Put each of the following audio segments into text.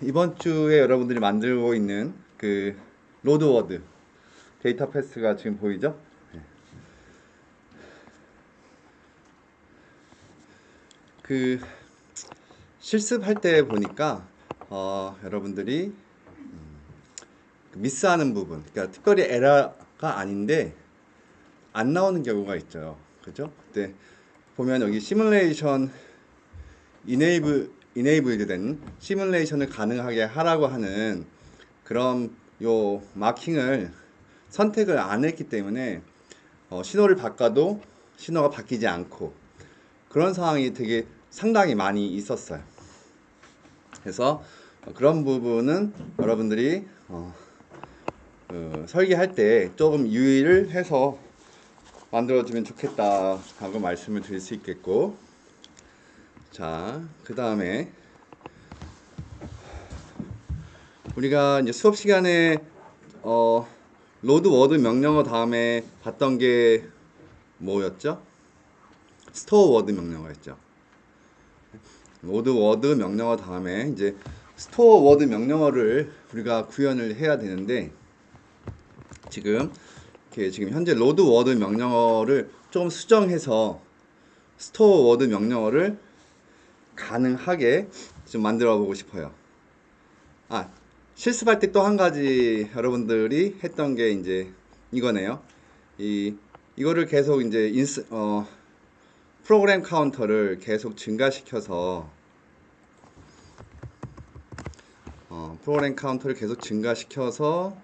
이번 주에 여러분들이 만들고 있는 그 로드워드 데이터 패스가 지금 보이죠? 그 실습할 때 보니까 여러분들이 미스하는 부분, 그러니까 특별히 에러가 아닌데 안 나오는 경우가 있죠. 그죠? 그때 보면 여기 시뮬레이션 이네이블드 된 시뮬레이션을 가능하게 하라고 하는 그런 요 마킹을 선택을 안 했기 때문에 신호를 바꿔도 신호가 바뀌지 않고 그런 상황이 되게 상당히 많이 있었어요. 그래서 그런 부분은 여러분들이 설계할 때 조금 유의를 해서 만들어주면 좋겠다 하고 말씀을 드릴 수 있겠고, 자, 그 다음에 우리가 이제 수업 시간에 로드 워드 명령어 다음에 봤던 게 뭐였죠? 스토어 워드 명령어였죠. 로드 워드 명령어 다음에 이제 스토어 워드 명령어를 우리가 구현을 해야 되는데, 지금 현재 로드 워드 명령어를 조금 수정해서 스토어 워드 명령어를 가능하게 좀 만들어 보고 싶어요. 실습할 때 또 한 가지 여러분들이 했던 게 이제 이거네요. 이거를 계속 이제 프로그램 카운터를 계속 증가시켜서 프로그램 카운터를 계속 증가시켜서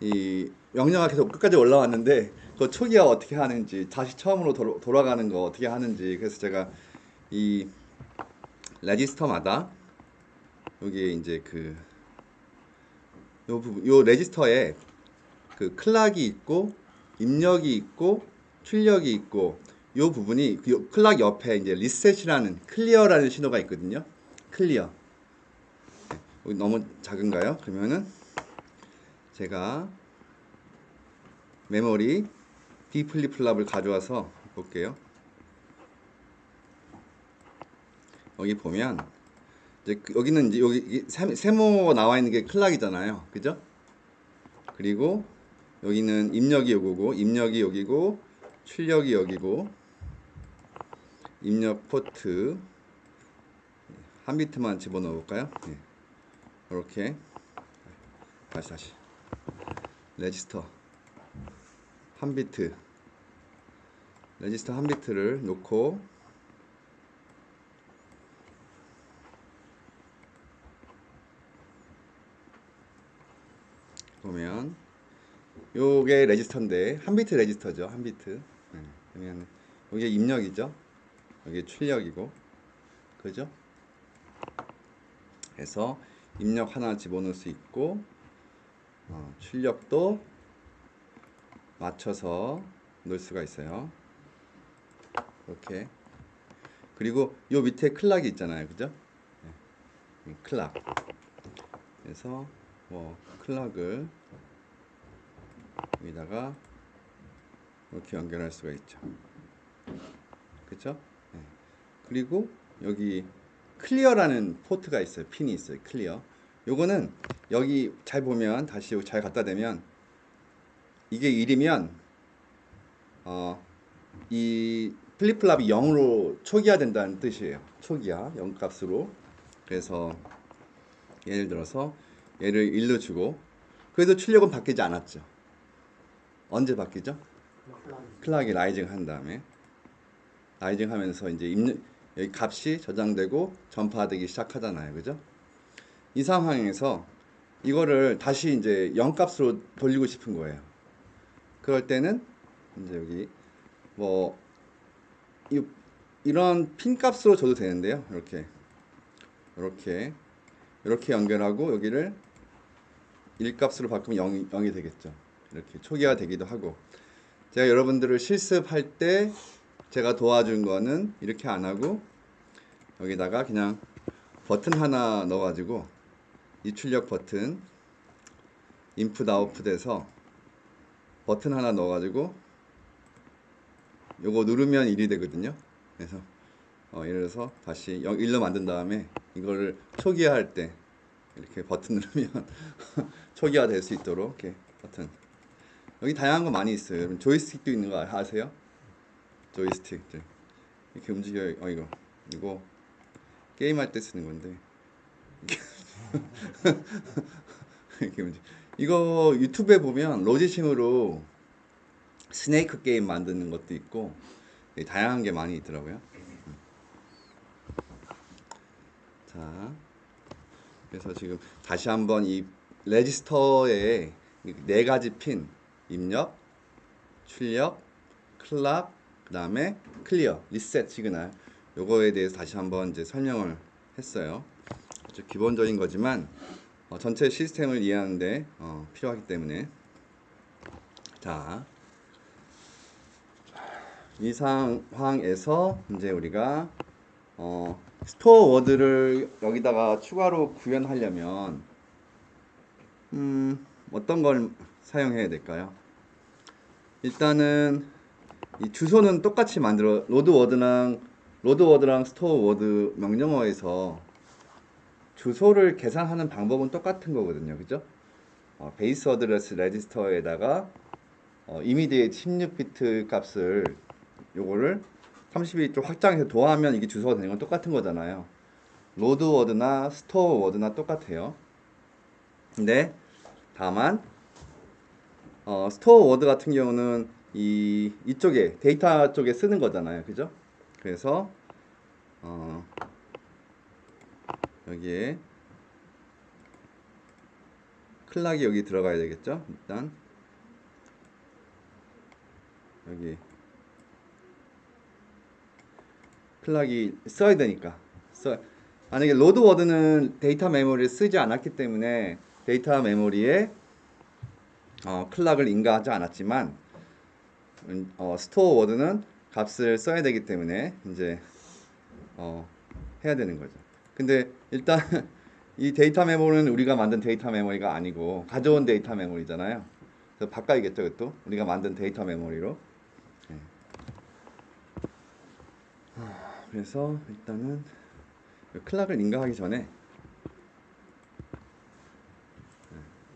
이 명령어가 계속 끝까지 올라왔는데 그 초기화 어떻게 하는지, 다시 처음으로 돌아가는 거 어떻게 하는지, 그래서 제가 이 레지스터마다 여기에 이제 요 레지스터에 그 클락이 있고 입력이 있고 출력이 있고, 요 부분이 그 클락 옆에 이제 리셋이라는 클리어라는 신호가 있거든요. 클리어. 여기 너무 작은가요? 그러면은 제가 메모리 디플립플랍을 가져와서 볼게요. 여기 보면 이제 여기는 이제 여기 세모가 나와 있는 게 클락이잖아요. 그죠? 그리고 여기는 입력이 요거고, 입력이 여기고, 출력이 여기고, 입력 포트 한 비트만 집어넣어 볼까요? 네. 이렇게 다시 레지스터 한 비트, 레지스터 한 비트를 놓고 보면 요게 레지스터인데 한 비트 레지스터죠. 한 비트. 네. 그러면 요게 입력이죠. 여기 출력이고, 그죠? 그래서 입력 하나 집어넣을 수 있고, 출력도 맞춰서 넣을 수가 있어요. 이렇게. 그리고 요 밑에 클락이 있잖아요. 그죠? 네. 클락. 그래서 클락을 여기다가 이렇게 연결할 수가 있죠. 그쵸? 네. 그리고 여기 클리어라는 포트가 있어요. 핀이 있어요. 클리어. 요거는 여기 잘 보면, 다시 잘 갖다 대면 이게 1이면 이 플립플랍이 0으로 초기화된다는 뜻이에요. 초기화 0 값으로. 그래서 예를 들어서 얘를 1로 주고, 그래도 출력은 바뀌지 않았죠. 언제 바뀌죠? 클락이 라이징 한 다음에, 라이징 하면서 이제 여기 값이 저장되고 전파되기 시작하잖아요. 그죠? 이 상황에서 이거를 다시 이제 0 값으로 돌리고 싶은 거예요. 그럴 때는 이제 여기 뭐 이런 핀 값으로 줘도 되는데요. 이렇게 연결하고 여기를 1 값으로 바꾸면 0이 되겠죠. 이렇게 초기화 되기도 하고. 제가 여러분들을 실습할 때 제가 도와준 거는 이렇게 안 하고 여기다가 그냥 버튼 하나 넣어가지고, 이 출력 버튼 인풋 아웃풋에서 버튼 하나 넣어가지고 요거 누르면 1이 되거든요. 그래서 예를 들어서 다시 1로 만든 다음에 이거를 초기화할 때 이렇게 버튼 누르면 초기화 될 수 있도록 이렇게 버튼. 여기 다양한 거 많이 있어요. 여러분 조이스틱도 있는 거 아세요? 조이스틱들 이렇게 움직여요. 이거 게임할 때 쓰는 건데 이렇게 이거 유튜브에 보면 로지싱으로 스네이크 게임 만드는 것도 있고 다양한 게 많이 있더라고요. 자, 그래서 지금 다시 한번 이 레지스터에 네 가지 핀 입력, 출력, 클락, 그 다음에 클리어, 리셋 시그널 요거에 대해서 다시 한번 이제 설명을 했어요. 아주 기본적인 거지만 전체 시스템을 이해하는데 필요하기 때문에 자, 이 상황에서 이제 우리가 스토어 워드를 여기다가 추가로 구현하려면 어떤 걸 사용해야 될까요? 일단은 이 주소는 똑같이 만들어 로드워드랑 스토어 워드 명령어에서 주소를 계산하는 방법은 똑같은 거거든요. 그죠? 베이스 어드레스 레지스터에다가 이미디에이트 16비트 값을 요거를 32쪽 확장해서 도하면 이게 주소가 되는 건 똑같은 거잖아요. 로드워드나 스토어 워드나 똑같아요. 근데 다만 스토어 워드 같은 경우는 이쪽에 데이터 쪽에 쓰는 거잖아요. 그죠? 그래서 여기에 클락이 여기 들어가야 되겠죠? 일단 여기 클락이 써야 되니까 만약에 로드워드는 데이터 메모리를 쓰지 않았기 때문에 데이터 메모리에 클락을 인가하지 않았지만 스토어 워드는 값을 써야 되기 때문에 이제 해야 되는 거죠. 근데 일단 이 데이터 메모리는 우리가 만든 데이터 메모리가 아니고 가져온 데이터 메모리잖아요. 그래서 바꿔야겠죠, 그것도 우리가 만든 데이터 메모리로. 네. 그래서 일단은 클락을 인가하기 전에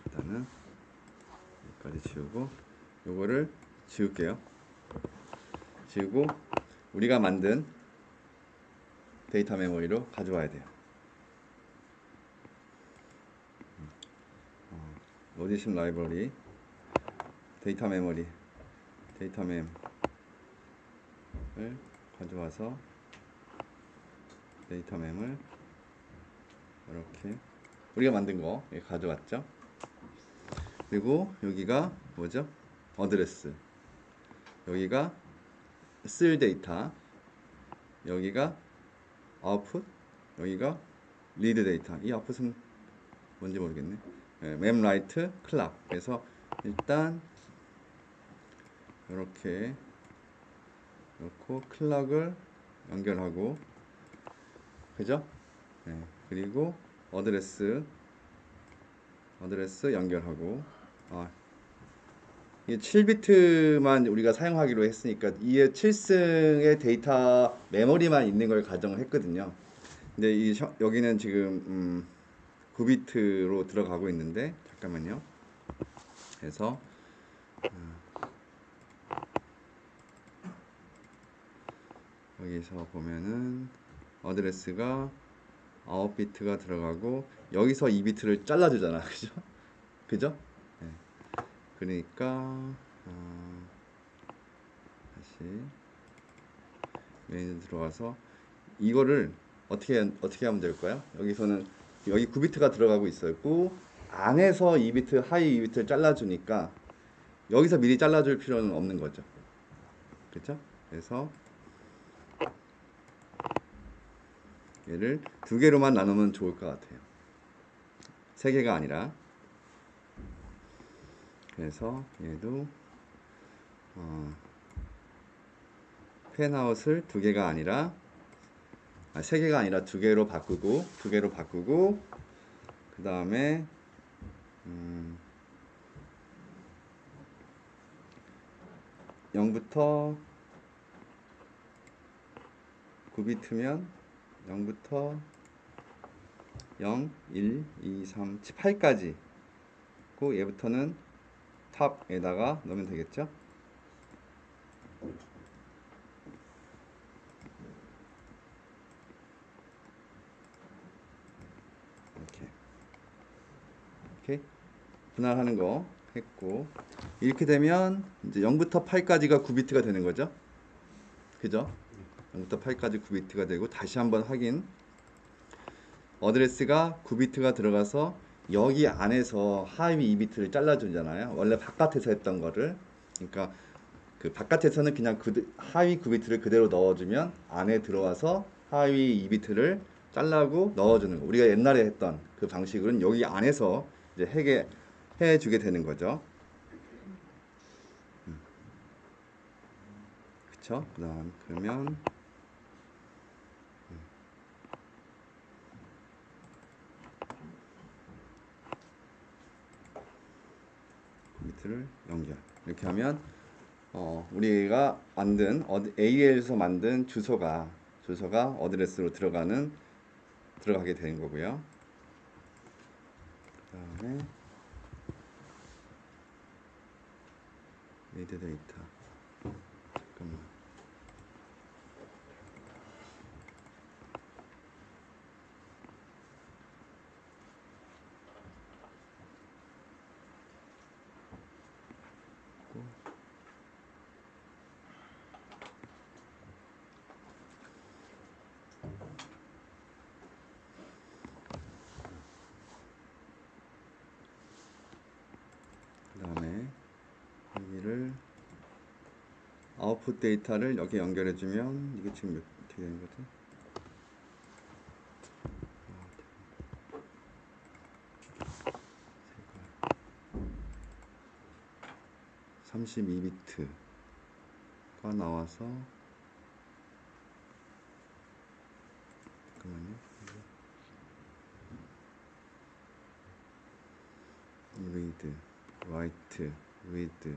일단은 여기까지 지우고 요거를 지울게요. 지우고 우리가 만든 데이터 메모리로 가져와야 돼요. 로디심 라이브러리 데이터 메모리 데이터 mem을 가져와서 데이터 mem을 이렇게 우리가 만든 거 가져왔죠. 그리고 여기가 뭐죠? 어드레스 여기가 쓸 데이터 여기가 아웃풋 여기가 리드 데이터 이 아웃풋은 뭔지 모르겠네. 맵 라이트 클락 그래서 일단 이렇게 놓고 클락을 연결하고 그죠? 네. 그리고 어드레스 연결하고 이게 7비트만 우리가 사용하기로 했으니까 이에 7승의 데이터 메모리만 있는 걸 가정을 했거든요. 근데 여기는 지금 9비트로 들어가고 있는데 잠깐만요. 그래서 여기서 보면은 어드레스가 9비트가 들어가고 여기서 2비트를 잘라주잖아. 그죠? 그죠? 네. 그러니까 다시 메뉴 들어가서 이거를 어떻게 하면 될까요? 여기서는 여기 9비트가 들어가고 있었고 안에서 2비트 하이 2비트를 잘라주니까 여기서 미리 잘라줄 필요는 없는 거죠. 그렇죠? 그래서 얘를 두 개로만 나누면 좋을 것 같아요. 세 개가 아니라. 그래서 얘도 펜아웃을 두 개가 아니라 세 개가 아니라 두 개로 바꾸고 그 다음에 0부터 9비트면 0부터 0, 1, 2, 3, 8까지 그 얘부터는 탑에다가 넣으면 되겠죠? 이렇게 분할하는 거 했고, 이렇게 되면 이제 0부터 8까지가 9비트가 되는 거죠. 그죠? 0부터 8까지 9비트가 되고, 다시 한번 확인. 어드레스가 9비트가 들어가서 여기 안에서 하위 2비트를 잘라주잖아요. 원래 바깥에서 했던 거를. 그러니까 그 바깥에서는 그냥 하위 9비트를 그대로 넣어주면 안에 들어와서 하위 2비트를 잘라고 넣어주는 거. 우리가 옛날에 했던 그 방식은 여기 안에서 이제 해주게 되는 거죠. 그쵸? 그러면 비트를 연결. 이렇게 하면 우리가 만든 AL에서 만든 주소가 어드레스로 들어가게 되는 거고요. 그다음에 리드 데이터. 잠깐만. 그다음에 여기를 아웃풋 데이터를 여기 연결해주면 이게 지금 어떻게 되는 거지? 32비트가 나와서 잠깐만요. read, write, read.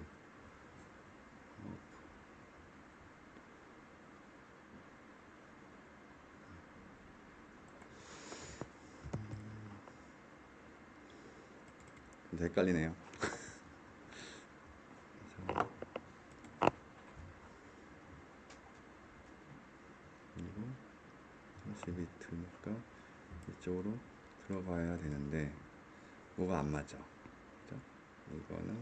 헷갈리네요. 그리고 32비트니까 이쪽으로 들어가야 되는데 뭐가 안 맞아. 그죠? 이거는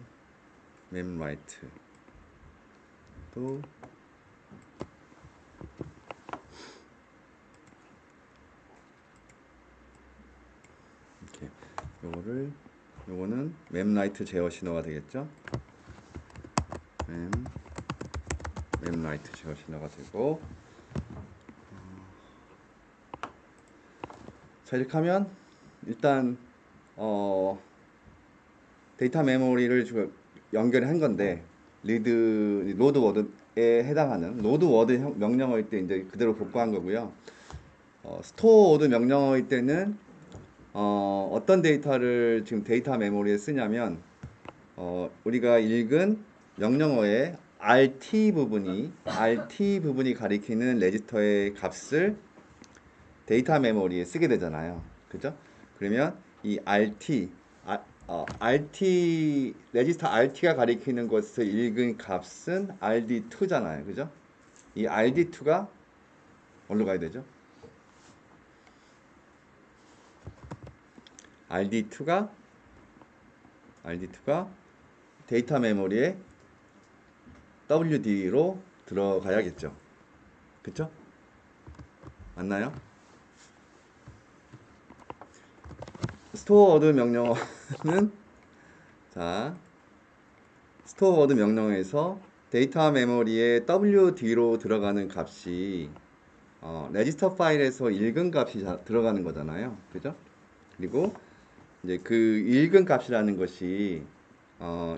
memWrite 또 이렇게 요거는 memWrite 제어 신호가 되겠죠? memWrite 제어 신호가 되고, 자 이렇게 하면 일단 데이터 메모리를 연결한 건데 로드 워드에 해당하는 로드 워드 명령어일 때 이제 그대로 복구한 거고요. 스토어 워드 명령어일 때는 어떤 데이터를 지금 데이터 메모리에 쓰냐면 우리가 읽은 명령어의 RT 부분이 가리키는 레지스터의 값을 데이터 메모리에 쓰게 되잖아요. 그죠? 그러면 이 레지스터 RT가 가리키는 것을 읽은 값은 RD2잖아요. 그죠? 이 RD2가 어디로 가야 되죠? RD2가 데이터 메모리에 WD로 들어가야겠죠. 그쵸? 맞나요? 스토어 워드 명령어는 자, 스토어 워드 명령어에서 데이터 메모리에 WD로 들어가는 값이 레지스터 파일에서 읽은 값이 들어가는 거잖아요. 그죠? 그리고 이제 그 읽은 값이라는 것이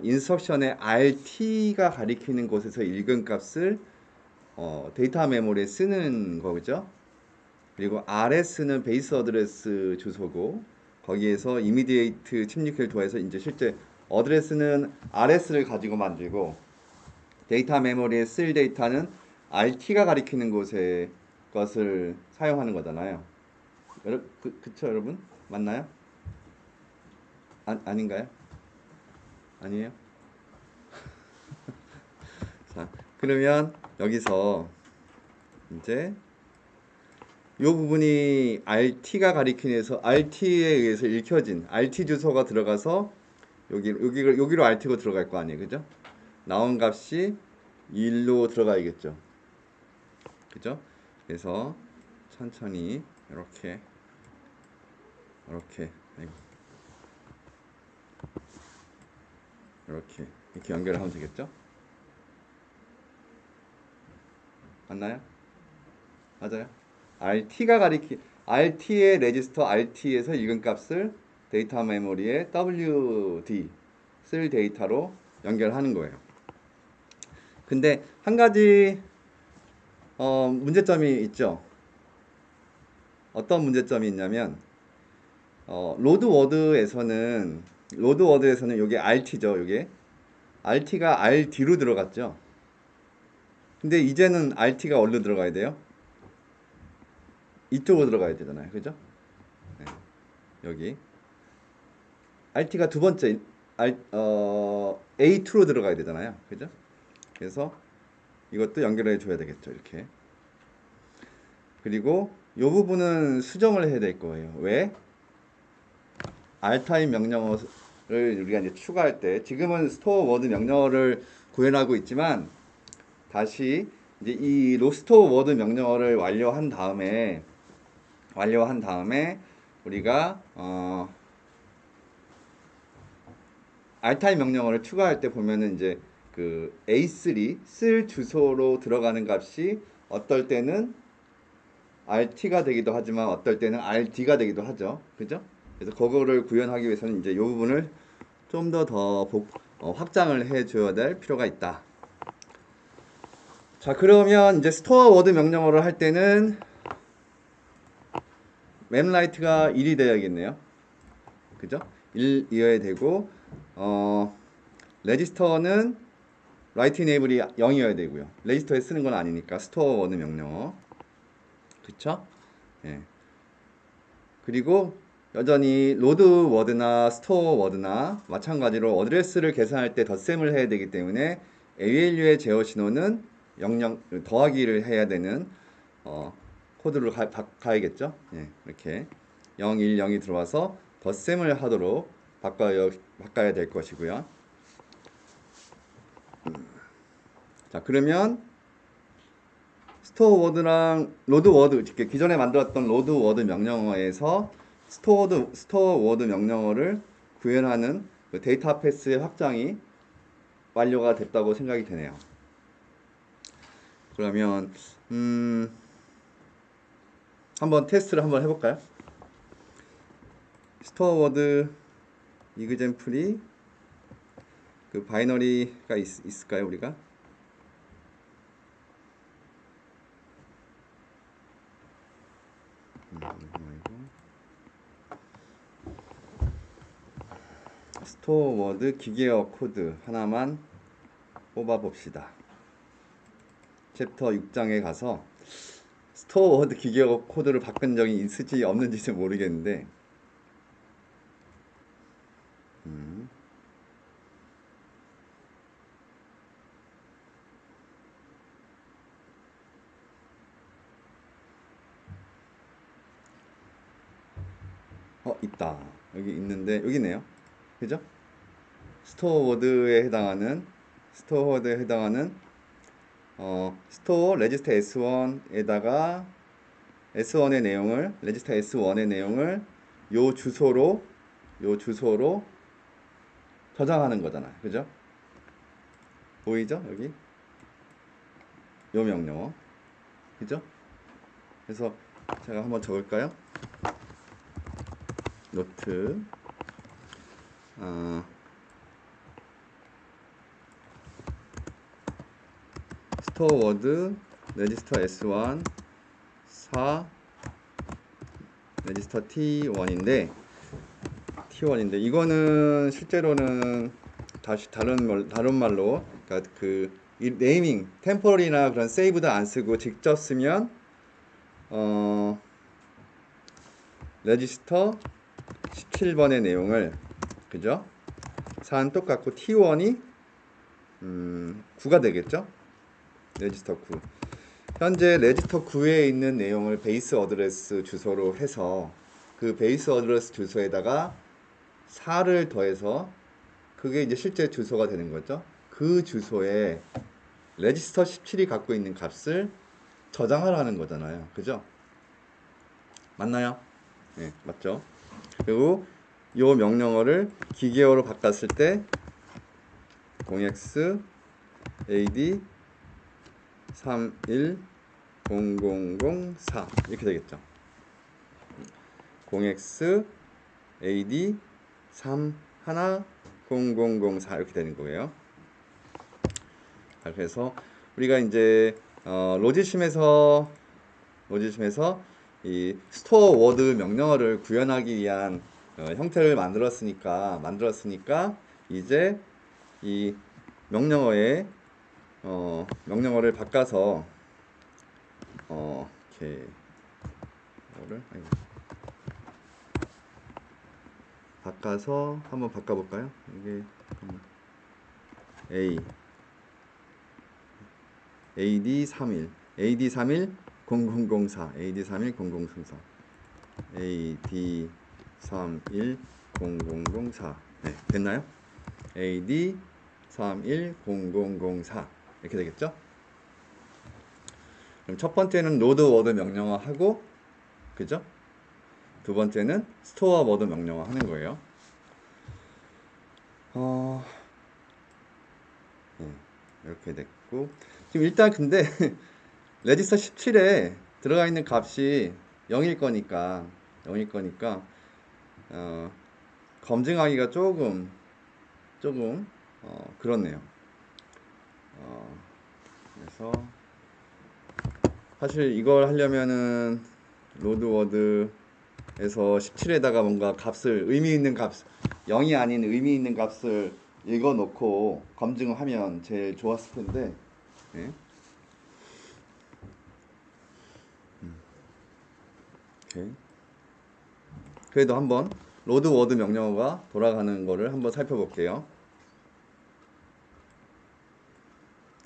인스트럭션의 RT가 가리키는 곳에서 읽은 값을 데이터 메모리에 쓰는 거죠. 그리고 RS는 베이스 어드레스 주소고 거기에서 이미디에이트 침입키를 더해서 이제 실제 어드레스는 RS를 가지고 만들고 데이터 메모리에 쓸 데이터는 RT가 가리키는 곳에 것을 사용하는 거잖아요. 그쵸 여러분? 맞나요? 아닌가요? 아니에요? 자, 그러면 여기서 이제 이 부분이 RT가 가리키면서 RT에 의해서 읽혀진 RT 주소가 들어가서 여기로 RT가 들어갈 거 아니에요, 그죠? 나온 값이 1로 들어가야겠죠, 그죠? 그래서 천천히 이렇게 아이고, 이렇게 연결을 하면 되겠죠? 맞나요? 맞아요. RT의 레지스터 RT에서 읽은 값을 데이터 메모리에 WD 쓸 데이터로 연결하는 거예요. 근데 한 가지 문제점이 있죠. 어떤 문제점이 있냐면 로드워드에서는 이게 RT죠. 이게 RT가 RD로 들어갔죠. 근데 이제는 RT가 어디로 들어가야 돼요? 이쪽으로 들어가야 되잖아요. 그죠? 네, 여기 RT가 두 번째 A2로 들어가야 되잖아요. 그죠? 그래서 이것도 연결해 줘야 되겠죠. 이렇게. 그리고 이 부분은 수정을 해야 될 거예요. 왜? 알타임 명령어를 우리가 이제 추가할 때 지금은 스토어 워드 명령어를 구현하고 있지만 다시 이제 이 로스토어 워드 명령어를 완료한 다음에 우리가 알타임 명령어를 추가할 때 보면은 이제 그 A3 쓸 주소로 들어가는 값이 어떨 때는 RT가 되기도 하지만 어떨 때는 RD가 되기도 하죠. 그죠? 그래서 그거를 구현하기 위해서는 이제 이 부분을 좀 더 확장을 해줘야 될 필요가 있다. 자, 그러면 이제 스토어 워드 명령어를 할 때는 맵라이트가 1이 되어야겠네요. 그죠? 1이어야 되고 레지스터는 라이트 이네이블이 0이어야 되고요. 레지스터에 쓰는 건 아니니까 스토어 워드 명령어. 그쵸? 예. 그리고 여전히 로드 워드나 스토어 워드나 마찬가지로 어드레스를 계산할 때 덧셈을 해야 되기 때문에 ALU의 제어 신호는 더하기를 해야 되는 코드로 가야겠죠. 예, 이렇게 0, 1, 0이 들어와서 덧셈을 하도록 바꿔야 될 것이고요. 자, 그러면 스토어 워드랑 로드 워드, 기존에 만들었던 로드 워드 명령어에서 스토어 워드 명령어를 구현하는 그 데이터 패스의 확장이 완료가 됐다고 생각이 되네요. 그러면 한번 테스트를 한번 해볼까요? 스토어 워드 이그젠플이 그 바이너리가 있을까요, 우리가? 스토어 워드 기계어 코드 하나만 뽑아 봅시다. 챕터 6장에 가서 스토어 워드 기계어 코드를 바꾼 적이 있을지 없는지 모르겠는데 있다. 여기 있는데 여기 있네요. 그죠? 스토어 워드에 해당하는 스토어 레지스터 S1에다가 S1의 내용을 레지스터 S1의 내용을 요 주소로 저장하는 거잖아요. 그죠? 보이죠? 여기 요 명령어. 그죠? 그래서 제가 한번 적을까요? 노트 스토어 워드 레지스터 S1 4 레지스터 T1인데 이거는 실제로는 다시 다른 말로 그러니까 이 네이밍 템포럴이나 그런 세이브도 안 쓰고 직접 쓰면 어, 레지스터 17번의 내용을, 그죠? 4는 똑같고 T1이 9가 되겠죠? 레지스터 9. 현재 레지스터 9에 있는 내용을 베이스 어드레스 주소로 해서 그 베이스 어드레스 주소에다가 4를 더해서 그게 이제 실제 주소가 되는 거죠. 그 주소에 레지스터 17이 갖고 있는 값을 저장하라는 거잖아요. 그죠? 맞나요? 네, 맞죠? 그리고 이 명령어를 기계어로 바꿨을 때 0x AD 310004 이렇게 되겠죠. 0x AD 310004 이렇게 되는 거예요. 그래서 우리가 이제 로지심에서 이 스토어 워드 명령어를 구현하기 위한 형태를 만들었으니까 이제 이 명령어에 명령어를 바꿔서 이렇게 바꿔서 한번 바꿔볼까요? 이게 AD31 AD31 0004 AD31 0004 AD31 0004 네, 됐나요? AD31 0004 이렇게 되겠죠? 그럼 첫 번째는 로드 워드 명령어 하고, 그죠? 두 번째는 스토어 워드 명령어 하는 거예요. 네, 이렇게 됐고, 지금 일단 근데 레지스터 17에 들어가 있는 값이 0일 거니까 검증하기가 조금 그렇네요. 그래서 사실 이걸 하려면은 로드워드에서 17에다가 뭔가 값을 의미 있는 값 0이 아닌 의미 있는 값을 읽어 놓고 검증을 하면 제일 좋았을 텐데. 네. 오케이. 그래도 한번 로드워드 명령어가 돌아가는 거를 한번 살펴볼게요.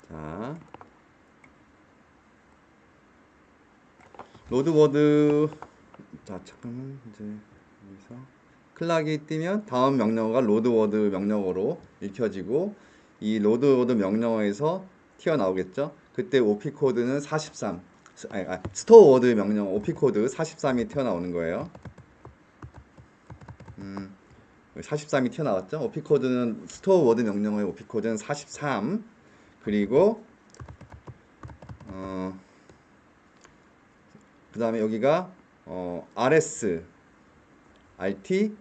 자, 로드워드, 자 잠깐만 이제 여기서 클락이 뜨면 다음 명령어가 로드워드 명령어로 읽혀지고 이 로드워드 명령어에서 튀어나오겠죠. 그때 OP 코드는 43, 스토어 워드 명령어 OP 코드 43이 튀어나오는 거예요. 43이 튀어나왔죠. OP 코드는 스토어 워드 명령어의 OP 코드는 43. 그리고 그 다음에 여기가 RS, RT,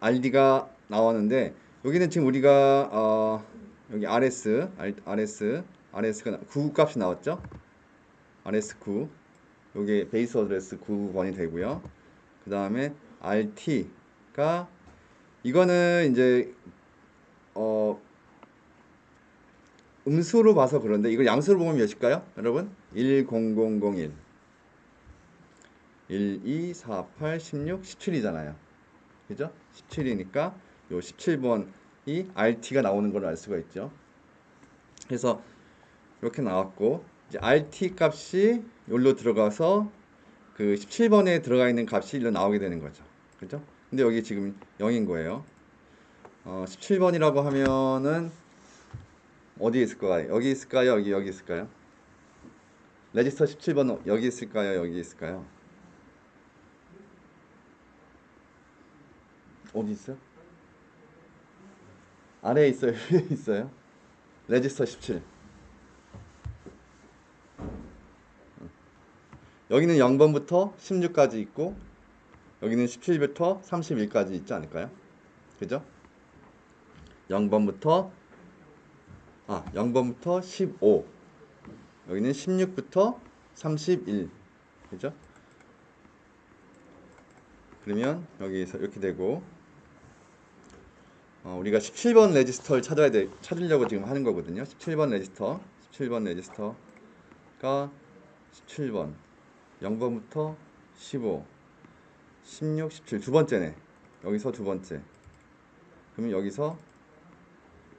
RD가 나왔는데 여기는 지금 우리가 여기 RS가 9 값이 나왔죠. RS9 여기 베이스 어드레스 9번이 되고요. 그 다음에 RT가 이거는 이제 음수로 봐서 그런데 이걸 양수로 보면 몇일까요? 여러분 10001 1, 2, 4, 8, 16, 17이잖아요. 그죠? 17이니까 요 17번이 RT가 나오는 걸 알 수가 있죠. 그래서 이렇게 나왔고 이제 RT 값이 여기로 들어가서 그 17번에 들어가 있는 값이 일로 나오게 되는 거죠. 그죠? 근데 여기 지금 0인 거예요. 17번이라고 하면은 어디에 있을까요? 여기 있을까요? 여기 있을까요? 레지스터 17번 여기 있을까요? 여기 있을까요? 어디 있어요? 아래에 있어요? 위에 있어요? 레지스터 17. 여기는 0번부터 16까지 있고 여기는 17부터 31까지 있지 않을까요? 그죠? 0번부터 0번부터 15 여기는 16부터 31 그죠? 그러면 여기서 이렇게 되고 우리가 17번 레지스터를 찾으려고 지금 하는 거거든요. 17번 레지스터가 17번 0번부터 15, 16, 17 두 번째네. 여기서 두 번째. 그러면 여기서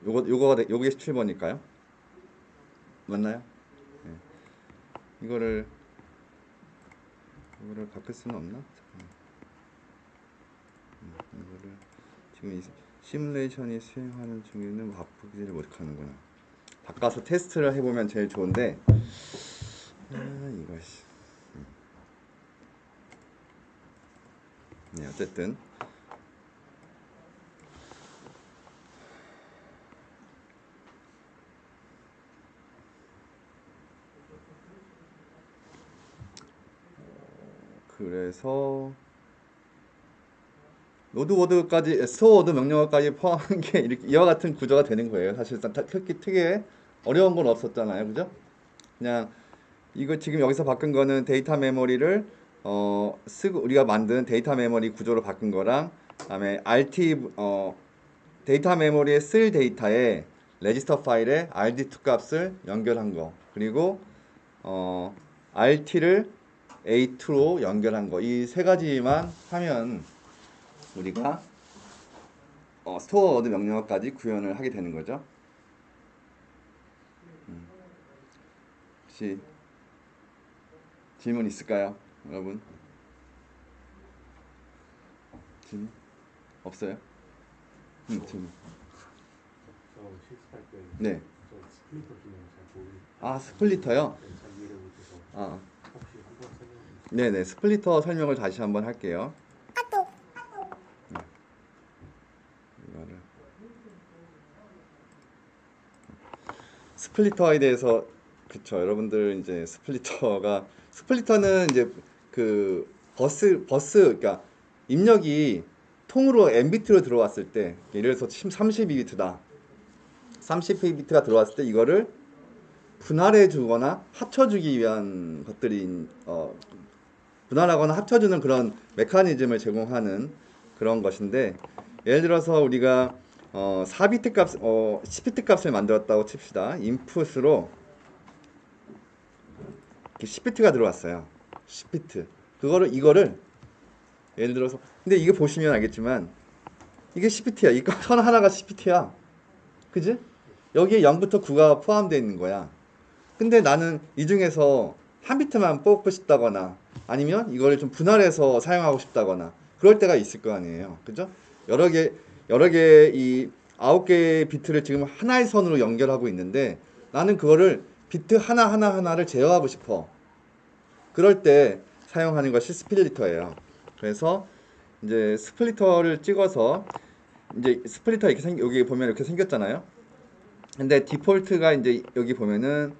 요게 17번일까요? 맞나요? 네. 이거를 바꿀 수는 없나? 잠깐만. 이거를 지금 이 시뮬레이션이 수행하는 중에는 바꾸지를 못하는구나. 바꿔서 테스트를 해보면 제일 좋은데 이것이 네, 어쨌든 그래서 노드워드까지 스토어워드 명령어까지 포함한 게 이렇게 이와 같은 구조가 되는 거예요. 사실상 특이에 어려운 건 없었잖아요, 그죠? 그냥 이거 지금 여기서 바꾼 거는 데이터 메모리를 쓰고 우리가 만든 데이터 메모리 구조로 바꾼 거랑 그다음에 데이터 메모리에 쓸 데이터에 레지스터 파일에 RD2 값을 연결한 거 그리고 RT를 A2로 연결한 거 이 세 가지만 하면 우리가 스토어 워드 명령어까지 구현을 하게 되는 거죠. 혹시 질문 있을까요, 여러분? 질문 없어요? 질문. 저 실습할 때 네. 저 스플리터 기능 잘 모르겠어요. 아, 스플리터요? 잘 이해를 못해서 아, 혹시 한번 설명해 주세요. 네네. 스플리터 설명을 다시 한번 할게요. 이거를 스플리터에 대해서 그쵸. 여러분들 이제 스플리터는 이제 그 그러니까 입력이 통으로 m비트로 들어왔을 때 예를 들어서 32비트다. 32비트가 들어왔을 때 이거를 분할해 주거나 합쳐 주기 위한 것들이 분할하거나 합쳐주는 그런 메커니즘을 제공하는 그런 것인데 예를 들어서 우리가 4비트 값, 10비트 값을 만들었다고 칩시다. 인풋으로 10비트가 들어왔어요. 10비트. 이거를 예를 들어서 근데 이거 보시면 알겠지만 이게 10비트야. 이 선 하나가 10비트야. 그지? 여기에 0부터 9가 포함되어 있는 거야. 근데 나는 이 중에서 한 비트만 뽑고 싶다거나 아니면 이거를 좀 분할해서 사용하고 싶다거나 그럴 때가 있을 거 아니에요. 그죠? 여러 개 이 9개의 비트를 지금 하나의 선으로 연결하고 있는데 나는 그거를 비트 하나를 제어하고 싶어. 그럴 때 사용하는 것이 스플리터예요. 그래서 이제 스플리터를 찍어서 이제 스플리터 여기 보면 이렇게 생겼잖아요. 근데 디폴트가 이제 여기 보면은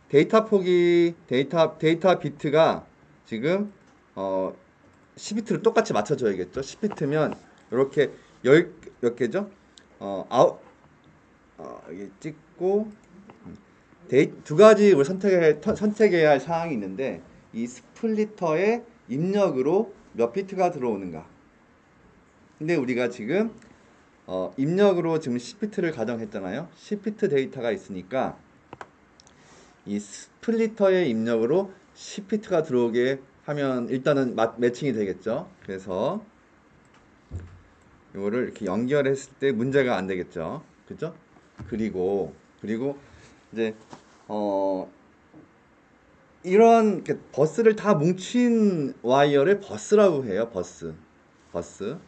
데이터 비트가 지금 10비트를 똑같이 맞춰줘야겠죠. 10비트면 이렇게 몇 개죠? 여기 찍고 두 가지 우리 선택해야 할 사항이 있는데 이 스플리터의 입력으로 몇 비트가 들어오는가. 근데 우리가 지금 입력으로 지금 10비트를 가정했잖아요. 10비트 데이터가 있으니까 이 스플리터의 입력으로 10비트가 들어오게 하면 일단은 매칭이 되겠죠. 그래서 이거를 이렇게 연결했을 때 문제가 안 되겠죠. 그죠? 그리고 이제 이런 버스를 다 뭉친 와이어를 버스라고 해요. 버스.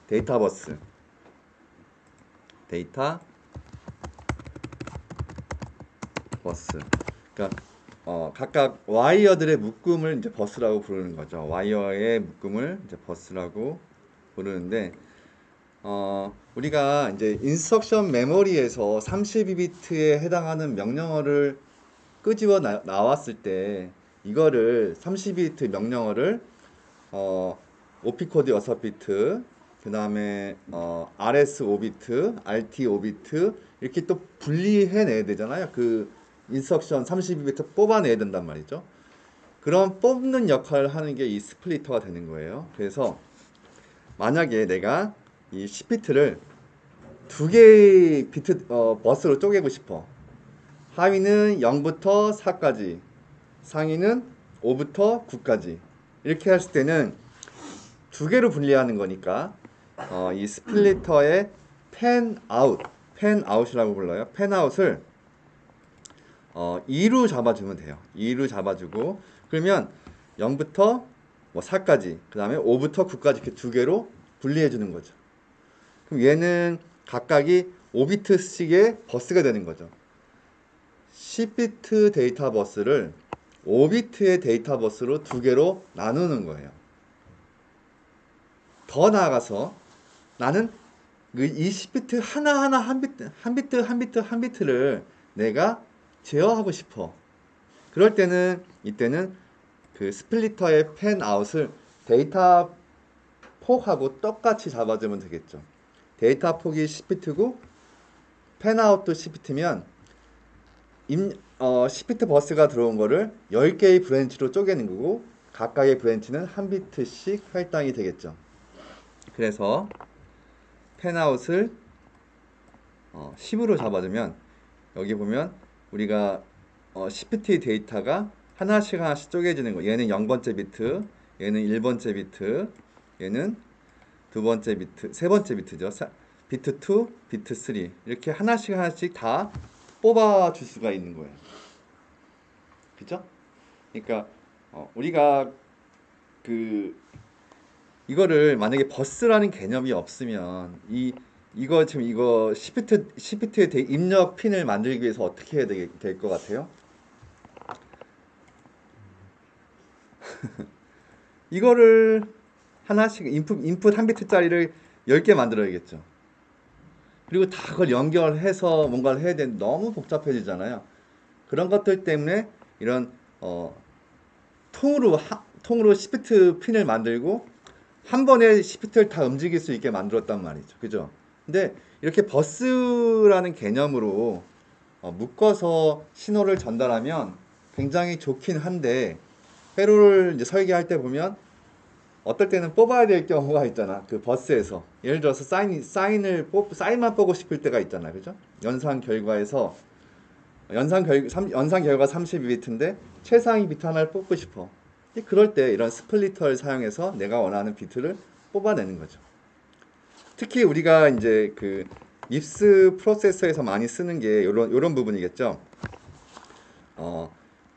데이터 버스. 데이터 버스. 그러니까 각각 와이어들의 묶음을 이제 버스라고 부르는 거죠. 와이어의 묶음을 이제 버스라고 부르는데 우리가 이제 인스트럭션 메모리에서 32비트에 해당하는 명령어를 끄집어 나왔을 때 이거를 32비트 명령어를 OP 코드 6비트 그 다음에 RS 5비트, RT 5비트 이렇게 또 분리해 내야 되잖아요. 그 인스트럭션 32비트 뽑아내야 된단 말이죠. 그런 뽑는 역할을 하는 게 이 스플리터가 되는 거예요. 그래서 만약에 내가 이 10비트를 두 개의 비트 버스로 쪼개고 싶어. 하위는 0부터 4까지, 상위는 5부터 9까지 이렇게 했을 때는 두 개로 분리하는 거니까 이 스플리터의 팬아웃이라고 불러요. 팬아웃을 2로 잡아주면 돼요. 2로 잡아주고 그러면 0부터 뭐 4까지 그 다음에 5부터 9까지 이렇게 두 개로 분리해 주는 거죠. 그럼 얘는 각각이 5비트씩의 버스가 되는 거죠. 10비트 데이터 버스를 5비트의 데이터 버스로 두 개로 나누는 거예요. 더 나아가서 나는 그 20비트 하나하나 한 비트를 내가 제어하고 싶어. 그럴 때는 이때는 그 스플리터의 팬아웃을 데이터 폭하고 똑같이 잡아주면 되겠죠. 데이터 폭이 10비트고 팬아웃도 10비트면 10비트 버스가 들어온 거를 10개의 브랜치로 쪼개는 거고 각각의 브랜치는 한 비트씩 할당이 되겠죠. 그래서 팬아웃을 10으로 잡아주면 여기 보면 우리가 10비트의 데이터가 하나씩 쪼개지는 거. 얘는 0번째 비트, 얘는 1번째 비트, 얘는 두 번째 비트, 세 번째 비트죠. 비트 2, 비트 3 이렇게 하나씩 다 뽑아줄 수가 있는 거예요. 그죠? 그러니까 우리가 이거를 만약에 버스라는 개념이 없으면 이거 지금 이거 10비트의 입력 핀을 만들기 위해서 어떻게 해야 될 것 같아요? 이거를 하나씩 인풋 한 비트짜리를 10개 만들어야겠죠. 그리고 다 그걸 연결해서 뭔가를 해야 되는데 너무 복잡해지잖아요. 그런 것들 때문에 이런 통으로 10비트 핀을 만들고 한 번에 10비트를 다 움직일 수 있게 만들었단 말이죠. 그죠? 근데 이렇게 버스라는 개념으로 묶어서 신호를 전달하면 굉장히 좋긴 한데 회로를 이제 설계할 때 보면 어떨 때는 뽑아야 될 경우가 있잖아. 그 버스에서. 예를 들어서 사인만 뽑고 싶을 때가 있잖아. 그죠? 연산 결과에서 연산 결과 32비트인데 최상위 비트 하나를 뽑고 싶어. 그럴 때 이런 스플리터를 사용해서 내가 원하는 비트를 뽑아내는 거죠. 특히 우리가 이제 그 립스 프로세서에서 많이 쓰는 게 요런 부분이겠죠.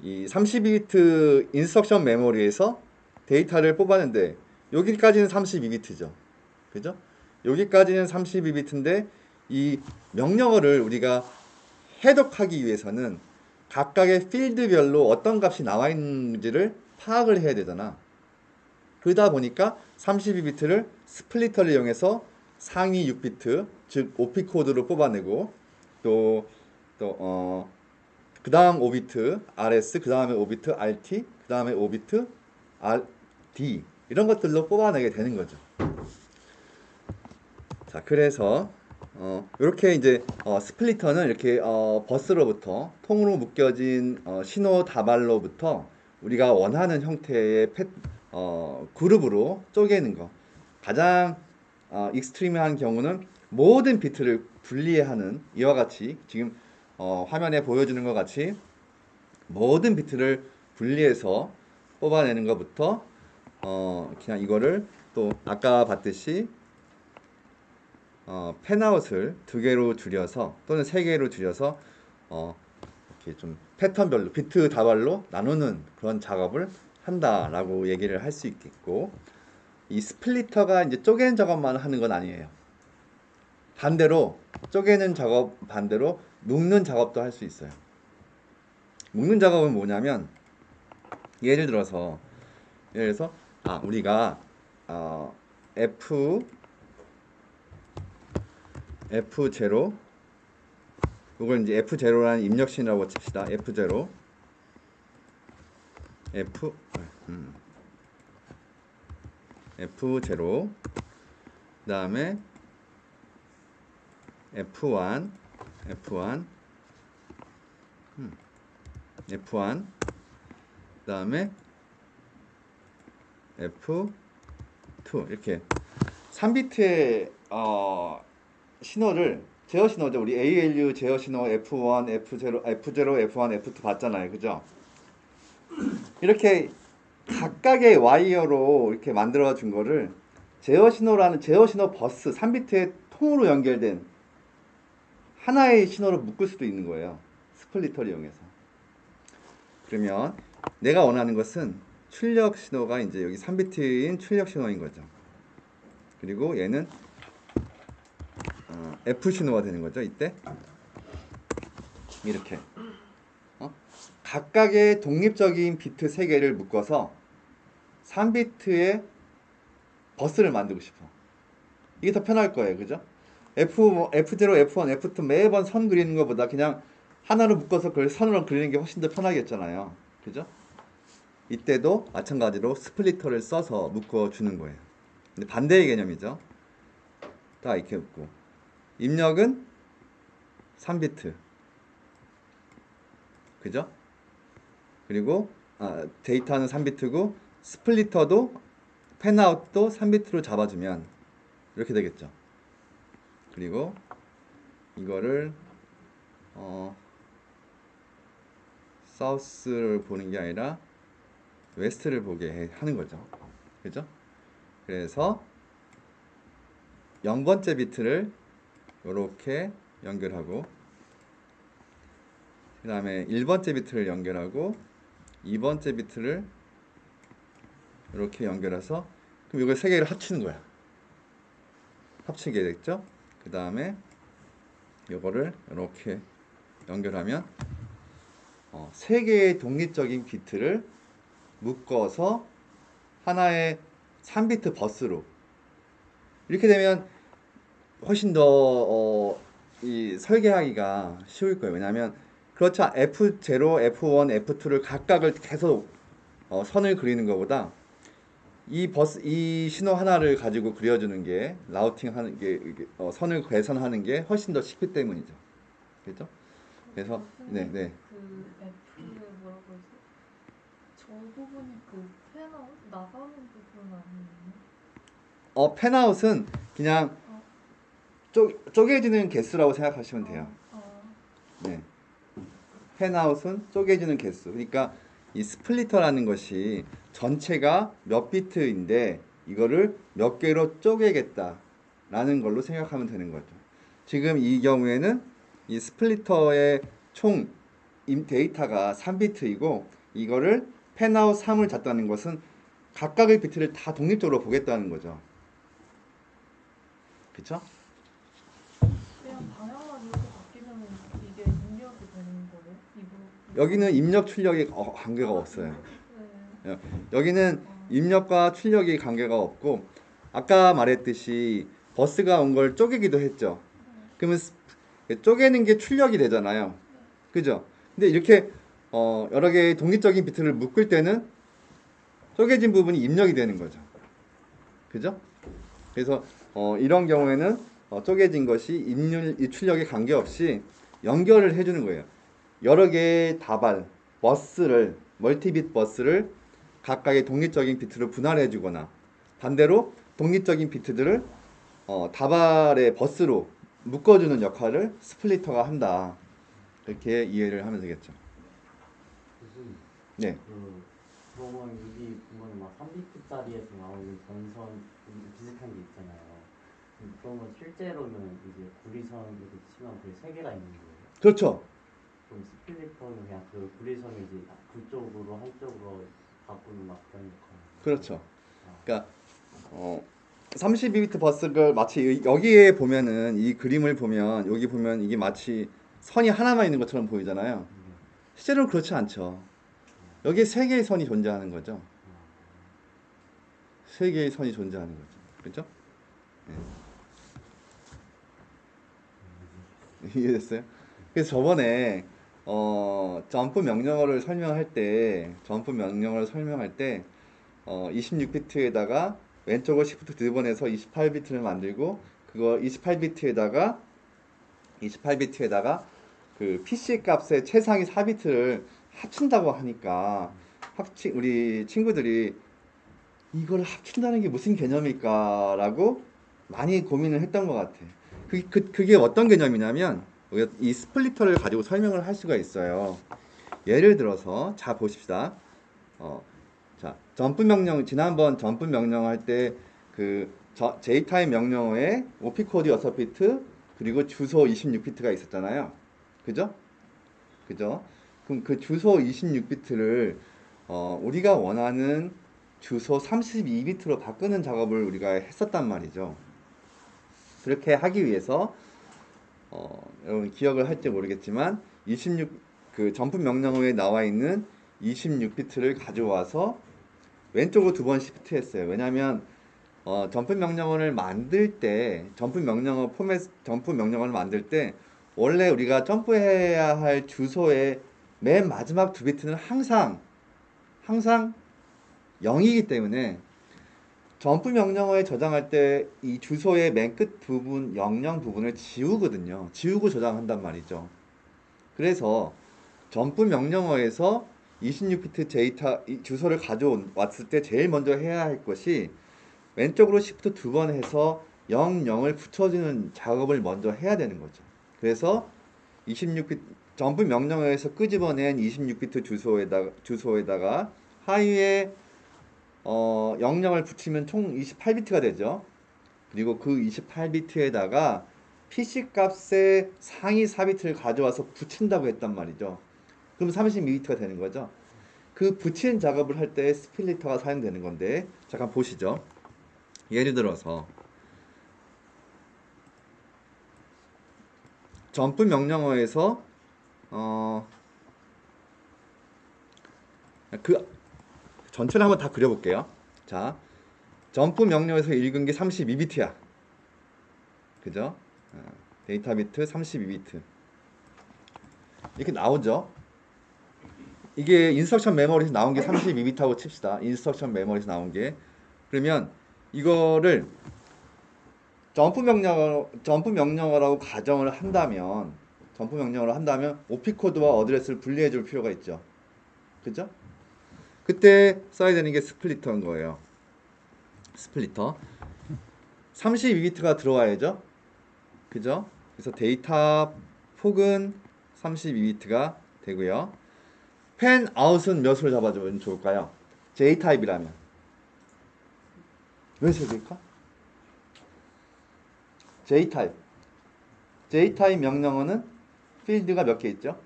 이 32비트 인스트럭션 메모리에서 데이터를 뽑았는데 여기까지는 32비트죠. 그죠? 여기까지는 32비트인데 이 명령어를 우리가 해독하기 위해서는 각각의 필드별로 어떤 값이 나와 있는지를 파악을 해야 되잖아. 그러다 보니까 32비트를 스플리터를 이용해서 상위 6비트, 즉 OP 코드로 뽑아내고 그 다음 5비트 RS, 그 다음에 5비트 RT, 그 다음에 5비트 RD 이런 것들로 뽑아내게 되는 거죠. 자, 그래서 이렇게 이제 스플리터는 이렇게 버스로부터 통으로 묶여진 신호 다발로부터 우리가 원하는 형태의 그룹으로 쪼개는 거. 가장 익스트림한 경우는 모든 비트를 분리하는 이와 같이 지금 화면에 보여주는 것 같이 모든 비트를 분리해서 뽑아내는 것부터 그냥 이거를 또 아까 봤듯이 펜아웃을 2개로 줄여서 또는 3개로 줄여서 이렇게 좀 패턴별로 비트 다발로 나누는 그런 작업을 한다라고 얘기를 할 수 있겠고 이 스플리터가 이제 쪼개는 작업만 하는 건 아니에요. 반대로 쪼개는 작업 반대로 묶는 작업도 할 수 있어요. 묶는 작업은 뭐냐면 예를 들어서 우리가 F0 이걸 이제 F0라는 입력신이라고 칩시다. F0 F0 그 다음에 F1 그 다음에 F2 이렇게 3비트의 신호를 제어 신호죠. 우리 ALU 제어 신호 F1, F0, F1, F2 봤잖아요. 그죠? 이렇게 각각의 와이어로 이렇게 만들어 준 거를 제어 신호라는 제어 신호 버스 3비트의 통으로 연결된 하나의 신호로 묶을 수도 있는 거예요. 스플리터를 이용해서. 그러면 내가 원하는 것은 출력 신호가 이제 여기 3비트인 출력 신호인 거죠. 그리고 얘는 F 신호가 되는 거죠. 이때 이렇게 각각의 독립적인 비트 3개를 묶어서 3비트의 버스를 만들고 싶어. 이게 더 편할 거예요. 그죠? F0, F1, F2 매번 선 그리는 것보다 그냥 하나로 묶어서 그걸 선으로 그리는 게 훨씬 더 편하겠잖아요. 그죠? 이때도 마찬가지로 스플리터를 써서 묶어주는 거예요. 근데 반대의 개념이죠. 다 이렇게 묶고. 입력은 3비트. 그죠? 그리고 데이터는 3비트고 스플리터도 펜아웃도 3비트로 잡아주면 이렇게 되겠죠. 그리고 이거를 사우스를 보는 게 아니라 웨스트를 보게 하는 거죠. 그죠? 그래서 0번째 비트를 이렇게 연결하고 그 다음에 1번째 비트를 연결하고 2번째 비트를 이렇게 연결해서 그럼 이걸 세 개를 합치는 거야. 합치게 됐죠? 그 다음에 이거를 이렇게 연결하면 세 개의 독립적인 비트를 묶어서 하나의 3비트 버스로 이렇게 되면 훨씬 더 이 설계하기가 쉬울 거예요. 왜냐하면 그렇죠. F0, F1, F2를 각각을 계속 선을 그리는 것보다 이 신호 하나를 가지고 그려주는 게 라우팅 하는 게 선을 계산하는 게 훨씬 더 쉽기 때문이죠. 그렇죠? 그래서 네. 그 F에 뭐라고 했어? 저 부분이 그 패널 나가는 부분 아니에요? 펜아웃은 그냥 쪼개지는 개수라고 생각하시면 돼요. 네. 펜아웃은 쪼개지는 개수. 그러니까 이 스플리터라는 것이 전체가 몇 비트인데 이거를 몇 개로 쪼개겠다라는 걸로 생각하면 되는 거죠. 지금 이 경우에는 이 스플리터의 총 데이터가 3비트이고 이거를 펜아웃 3을 잡다는 것은 각각의 비트를 다 독립적으로 보겠다는 거죠. 그쵸? 그냥 방향만 이렇게 바뀌면 이게 입력이 되는 거예요? 여기는 입력 출력이 관계가 없어요. 네. 여기는 입력과 출력이 관계가 없고 아까 말했듯이 버스가 온 걸 쪼개기도 했죠. 그러면 쪼개는 게 출력이 되잖아요. 그죠? 근데 이렇게 여러 개의 독립적인 비트를 묶을 때는 쪼개진 부분이 입력이 되는 거죠. 그죠? 그래서 이런 경우에는 쪼개진 것이 이 출력에 관계없이 연결을 해주는 거예요. 여러 개의 다발, 버스를 멀티빗 버스를 각각의 독립적인 비트로 분할해 주거나 반대로 독립적인 비트들을 다발의 버스로 묶어주는 역할을 스플리터가 한다. 이렇게 이해를 하면 되겠죠. 무슨 네. 그러면 여기 보면 막 3비트짜리에서 나오는 전선 비슷한 게 있잖아요. 그러면 실제로는 이제 구리선 이렇게 치면 그게 세 개가 있는 거예요. 그렇죠. 그럼 스플리터는 그냥 그 구리선을 이제 그쪽으로 한쪽으로 바꾸는 막 그런 역할. 그렇죠. 그러니까 32비트 버스를 마치 여기에 보면은 이 그림을 보면 여기 보면 이게 마치 선이 하나만 있는 것처럼 보이잖아요. 실제로는 그렇지 않죠. 여기에 세 개의 선이 존재하는 거죠. 세 개의 선이 존재하는 거죠. 그렇죠? 네. 이해됐어요? 그래서 저번에 점프 명령어를 설명할 때 26비트에다가 왼쪽을 시프트 2번 해서 28비트를 만들고 그거 28비트에다가 그 PC 값의 최상위 4비트를 합친다고 하니까 우리 친구들이 이걸 합친다는 게 무슨 개념일까 라고 많이 고민을 했던 것 같아. 그게 어떤 개념이냐면 우리가 이 스플리터를 가지고 설명을 할 수가 있어요. 예를 들어서 자 보십시다. 자, 점프 명령 지난번 점프 명령 할 때 그 JType 명령어에 OP 코드 6비트 그리고 주소 26비트가 있었잖아요. 그죠? 그죠? 그럼 그 주소 26비트를 우리가 원하는 주소 32비트로 바꾸는 작업을 우리가 했었단 말이죠. 그렇게 하기 위해서 여러분 기억을 할지 모르겠지만 그 점프 명령어에 나와 있는 26비트를 가져와서 왼쪽으로 두 번 시프트 했어요. 왜냐하면 점프 명령어를 만들 때 점프 명령어를 만들 때 원래 우리가 점프해야 할 주소의 맨 마지막 두 비트는 항상 0이기 때문에 점프 명령어에 저장할 때 이 주소의 맨 끝 부분 00 부분을 지우거든요. 지우고 저장한단 말이죠. 그래서 점프 명령어에서 26비트 주소를 가져왔을 때 제일 먼저 해야 할 것이 왼쪽으로 시프트 두 번 해서 00을 붙여주는 작업을 먼저 해야 되는 거죠. 그래서 26비트 점프 명령어에서 끄집어낸 26비트 주소에다가 하위에 00을 붙이면 총 28비트가 되죠. 그리고 그 28비트에다가 PC 값의 상위 4비트를 가져와서 붙인다고 했단 말이죠. 그럼 32비트가 되는 거죠. 그 붙이는 작업을 할 때 스플리터가 사용되는 건데 잠깐 보시죠. 예를 들어서 점프 명령어에서 그 전체를 한번 다 그려볼게요. 자, 점프 명령어에서 읽은 게 32비트야. 그죠? 데이터 비트 32비트 이렇게 나오죠. 이게 인스트럭션 메모리에서 나온 게 32비트하고 칩시다. 인스트럭션 메모리에서 나온 게. 그러면 이거를 점프 명령어라고 가정을 한다면 OP 코드와 어드레스를 분리해 줄 필요가 있죠. 그죠? 그때 써야 되는 게 스플리터인 거예요. 스플리터 32비트가 들어와야죠. 그죠? 그래서 데이터 폭은 32비트가 되고요. 펜 아웃은 몇으로 잡아주면 좋을까요? J타입이라면 몇일까? J타입 명령어는 필드가 몇 개 있죠?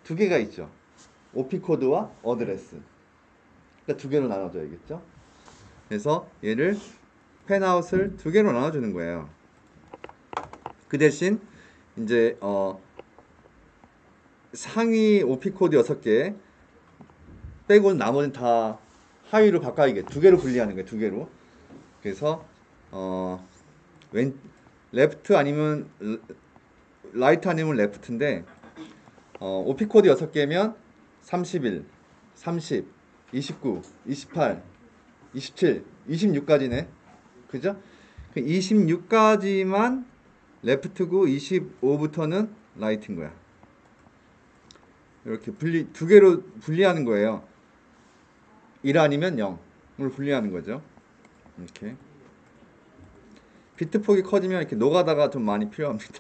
두 개가 있죠. OP 코드와 어드레스. 그러니까 두 개로 나눠줘야겠죠. 그래서 얘를 펜아웃을 두 개로 나눠주는 거예요. 그 대신 이제 상위 OP 코드 6개 빼고 나머지는 다 하위로 바꿔야겠. 두 개로 분리하는 거예요. 두 개로. 그래서 레프트 아니면 라이트 아니면 레프트인데 OP 코드 6개면 31, 30, 29, 28, 27, 26까지네. 그죠? 26까지만 레프트고 25부터는 라이트인 거야. 이렇게 두 개로 분리하는 거예요. 1 아니면 0을 분리하는 거죠. 이렇게. 비트 폭이 커지면 이렇게 노가다가 좀 많이 필요합니다.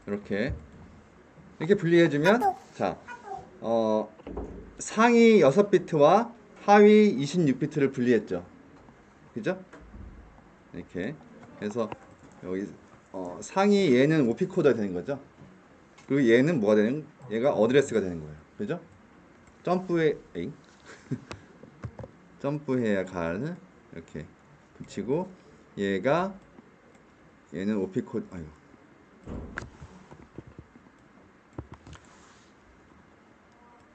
이렇게 분리해주면 자, 상위 6비트와 하위 26비트를 분리했죠. 그죠? 이렇게. 그래서 여기 상위 얘는 OP 코드가 되는 거죠. 그리고 얘는 뭐가 되는? 얘가 어드레스가 되는 거예요. 그죠? 점프해야 갈 이렇게 붙이고 얘는 OP 코드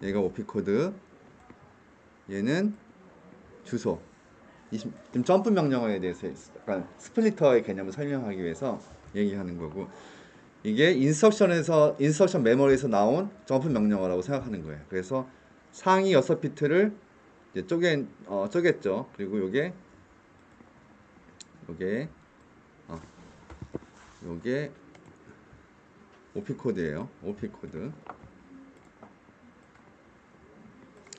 얘가 OP 코드 얘는 주소. 지금 점프 명령어에 대해서 약간 스플리터의 개념을 설명하기 위해서 얘기하는 거고 이게 인스트럭션 메모리에서 나온 점프 명령어라고 생각하는 거예요. 그래서 상위 6비트를 이제 쪼갰죠. 그리고 요게 OP 코드예요. OP 코드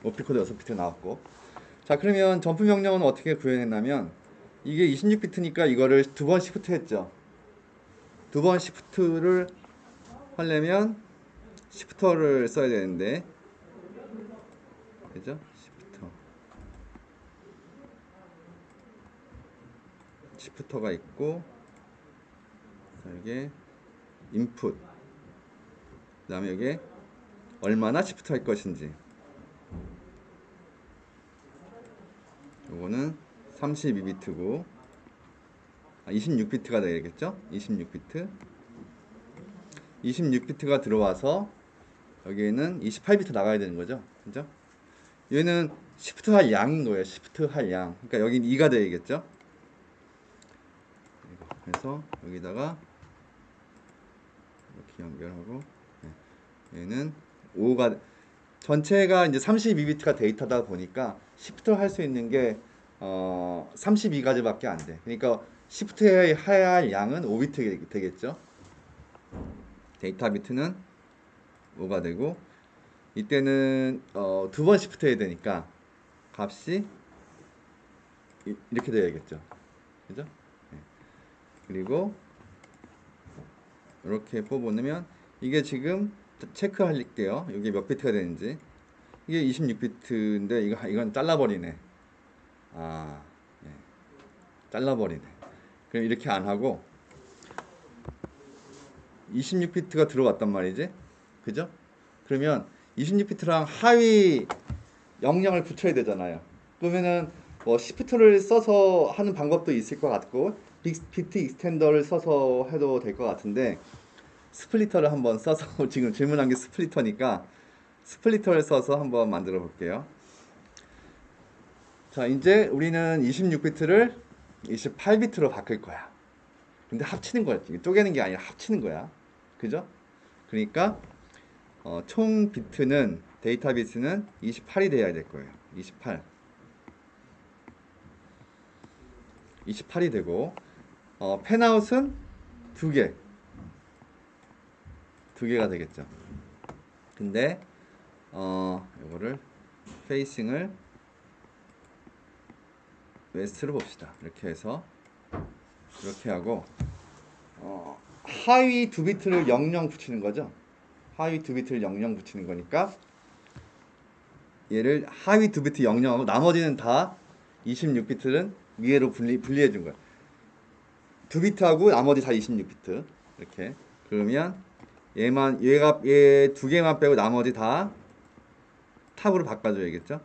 6비트 나왔고. 자, 그러면 점프 명령어는 어떻게 구현했냐면 이게 26비트니까 이거를 두 번 시프트 했죠. 두 번 시프트를 하려면 시프터를 써야 되는데, 그죠? 시프터가 있고, 여기에 인풋, 그 다음에 여기에 얼마나 시프트 할 것인지. 요거는 32비트고 26비트가 되겠죠? 26비트 26비트가 들어와서 여기에는 28비트 나가야 되는 거죠. 그죠? 얘는 시프트 할 양인 거예요. 시프트 할 양. 그러니까 여긴 2가 되겠죠? 그래서 여기다가 이렇게 연결하고, 네. 얘는 5가 전체가 이제 32비트가 데이터다 보니까 시프트 할 수 있는 게 32가지밖에 안 돼. 그러니까 시프트 해야 할 양은 5비트 되겠죠. 데이터 비트는 5가 되고, 이때는 두 번 시프트 해야 되니까 값이 이렇게 돼야겠죠. 그죠? 네. 그리고 이렇게 뽑아놓으면 이게 지금 체크할게요. 이게 몇 비트가 되는지. 이게 26비트인데 이건 잘라버리네. 아, 네. 잘라버리네. 그럼 이렇게 안 하고 26비트가 들어왔단 말이지. 그죠? 그러면 26비트랑 하위 영역을 붙여야 되잖아요. 그러면은 뭐 시프트를 써서 하는 방법도 있을 것 같고 비트 익스텐더를 써서 해도 될 것 같은데, 스플리터를 한번 써서 지금 질문한 게 스플리터니까 스플리터를 써서 한번 만들어 볼게요. 자, 이제 우리는 26비트를 28비트로 바꿀 거야. 근데 합치는 거야. 쪼개는 게 아니라 합치는 거야. 그죠? 그러니까 총 비트는, 데이터 비트는 28이 돼야 될 거예요. 28이 되고, 펜아웃은 2개가 되겠죠. 근데 요거를 페이싱을 웨스트로 봅시다. 이렇게 해서 이렇게 하고, 하위 2비트를 00 붙이는 거죠. 하위 2비트를 00 붙이는 거니까 얘를 하위 2비트 00하고 나머지는 다 26비트는 위에로 분리해 준 거야. 2비트하고 나머지 다 26비트. 이렇게. 그러면 얘 2개만 빼고 나머지 다 탑으로 바꿔줘야겠죠.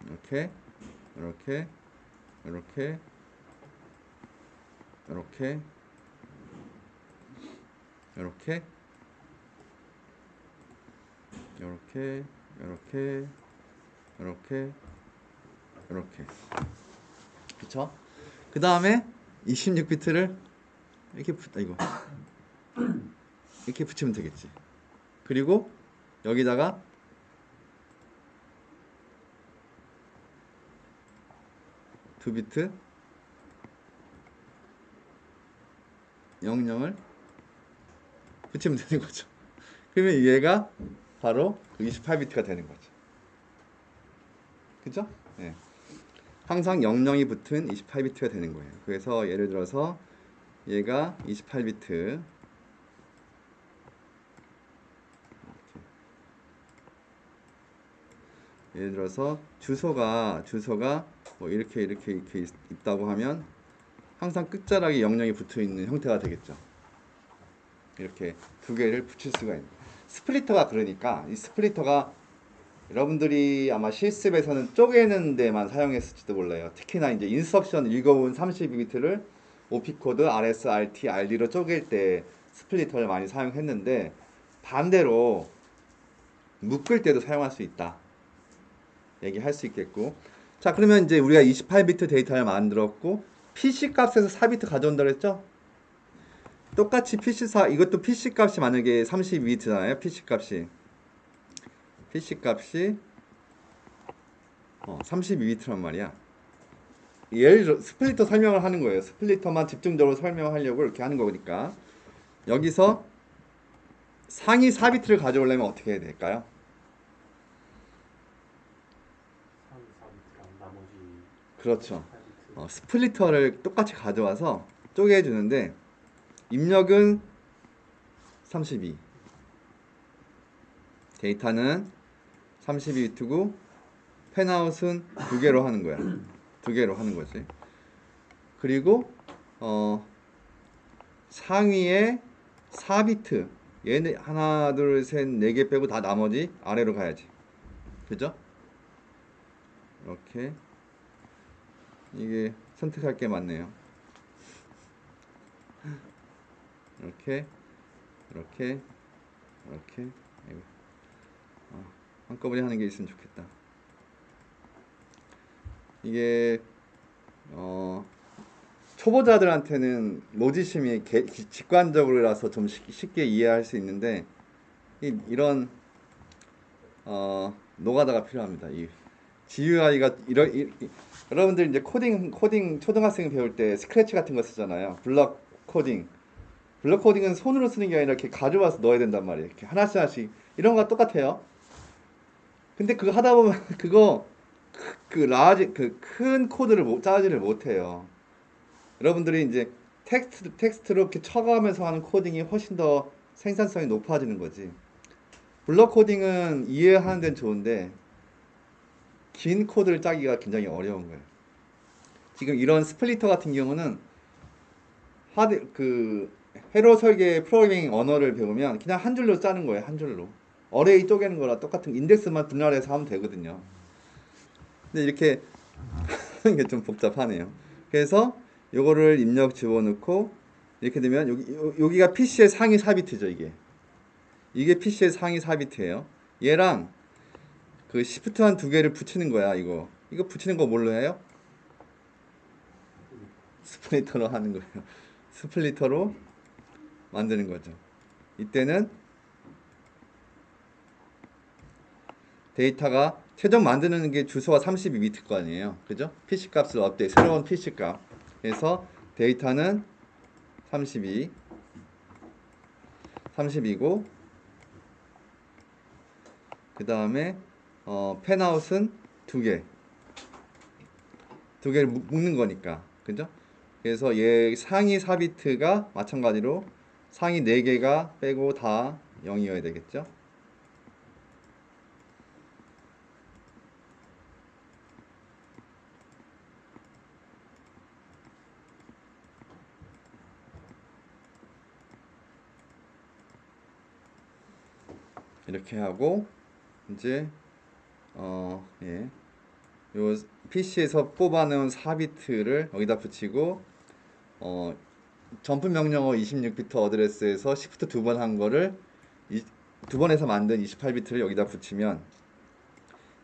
이렇게, 이렇게, 이렇게, 이렇게, 이렇게, 이렇게, 이렇게, 이렇게, 이렇게. 그쵸? 그 다음에 26비트를 이렇게 붙이면 되겠지. 그리고 여기다가 두 비트 00을 붙이면 되는 거죠. 그러면 얘가 바로 28비트가 되는 거죠. 그죠? 네. 항상 00이 붙은 28비트가 되는 거예요. 그래서 예를 들어서 얘가 28비트, 예를 들어서 주소가 뭐 이렇게 있다고 하면 항상 끝자락에 00이 붙어 있는 형태가 되겠죠. 이렇게 2개를 붙일 수가 있는. 스플리터가 그러니까 이 스플리터가 여러분들이 아마 실습에서는 쪼개는 데만 사용했을지도 몰라요. 특히나 이제 인스트럭션 읽어온 32비트를 OP 코드, RS, RT, RD로 쪼갤 때 스플리터를 많이 사용했는데, 반대로 묶을 때도 사용할 수 있다. 얘기할 수 있겠고. 자, 그러면 이제 우리가 28비트 데이터를 만들었고, PC 값에서 4비트 가져온다고 했죠? 똑같이 이것도 PC 값이 만약에 32비트잖아요. PC 값이 32비트란 말이야. 예를 들어 스플리터 설명을 하는 거예요. 스플리터만 집중적으로 설명하려고 이렇게 하는 거니까. 여기서 상위 4비트를 가져오려면 어떻게 해야 될까요? 34비트랑 나머지 그렇죠. 8비트. 스플리터를 똑같이 가져와서 쪼개주는데, 입력은 32. 데이터는 32비트고 펜아웃은 2개로 하는 거야. 2개로 하는 거지. 그리고 상위에 4비트. 얘네 하나, 둘, 셋, 4개 빼고 다 나머지 아래로 가야지. 그죠? 이렇게 이게 선택할 게 많네요. 이렇게 이렇게 이렇게 아이고. 한꺼번에 하는 게 있으면 좋겠다. 이게 초보자들한테는 로지심이 직관적으로라서 좀 쉽게 이해할 수 있는데 이런 노가다가 필요합니다. 이 GUI가 여러분들 이제 코딩 초등학생 배울 때 스크래치 같은 거 쓰잖아요. 블럭 코딩은 손으로 쓰는 게 아니라 이렇게 가져와서 넣어야 된단 말이에요. 이렇게 하나씩 이런 거 똑같아요. 근데 그거 하다 보면 그거 큰 코드를 짜지를 못해요. 여러분들이 이제 텍스트로 이렇게 쳐가면서 하는 코딩이 훨씬 더 생산성이 높아지는 거지. 블럭 코딩은 이해하는 데는 좋은데 긴 코드를 짜기가 굉장히 어려운 거예요. 지금 이런 스플리터 같은 경우는 회로 설계 프로그래밍 언어를 배우면 그냥 한 줄로 짜는 거예요. 한 줄로. 어레이 쪼개는 거랑 똑같은 인덱스만 분할해서 하면 되거든요. 근데 이렇게 하는 게 좀 복잡하네요. 그래서 요거를 입력 집어넣고 이렇게 되면 여기가 PC의 상위 4비트죠, 이게 PC의 상위 4비트예요. 얘랑 그 시프트 한 2개를 붙이는 거야, 이거 붙이는 거 뭘로 해요? 스플리터로 하는 거예요. 스플리터로 만드는 거죠. 이때는 데이터가 최종 만드는 게 주소가 32비트 거 아니에요. 그죠? PC 값을 업데이트, 새로운 PC 값. 그래서 데이터는 32고 그 다음에 펜아웃은 2개를 묶는 거니까. 그죠? 그래서 얘 상위 4비트가 마찬가지로 상위 4개가 빼고 다 0이어야 되겠죠? 이렇게 하고 이제 예. 요 PC에서 뽑아놓은 4비트를 여기다 붙이고 점프 명령어 26비트 어드레스에서 Shift 2번 한 거를 2번에서 만든 28비트를 여기다 붙이면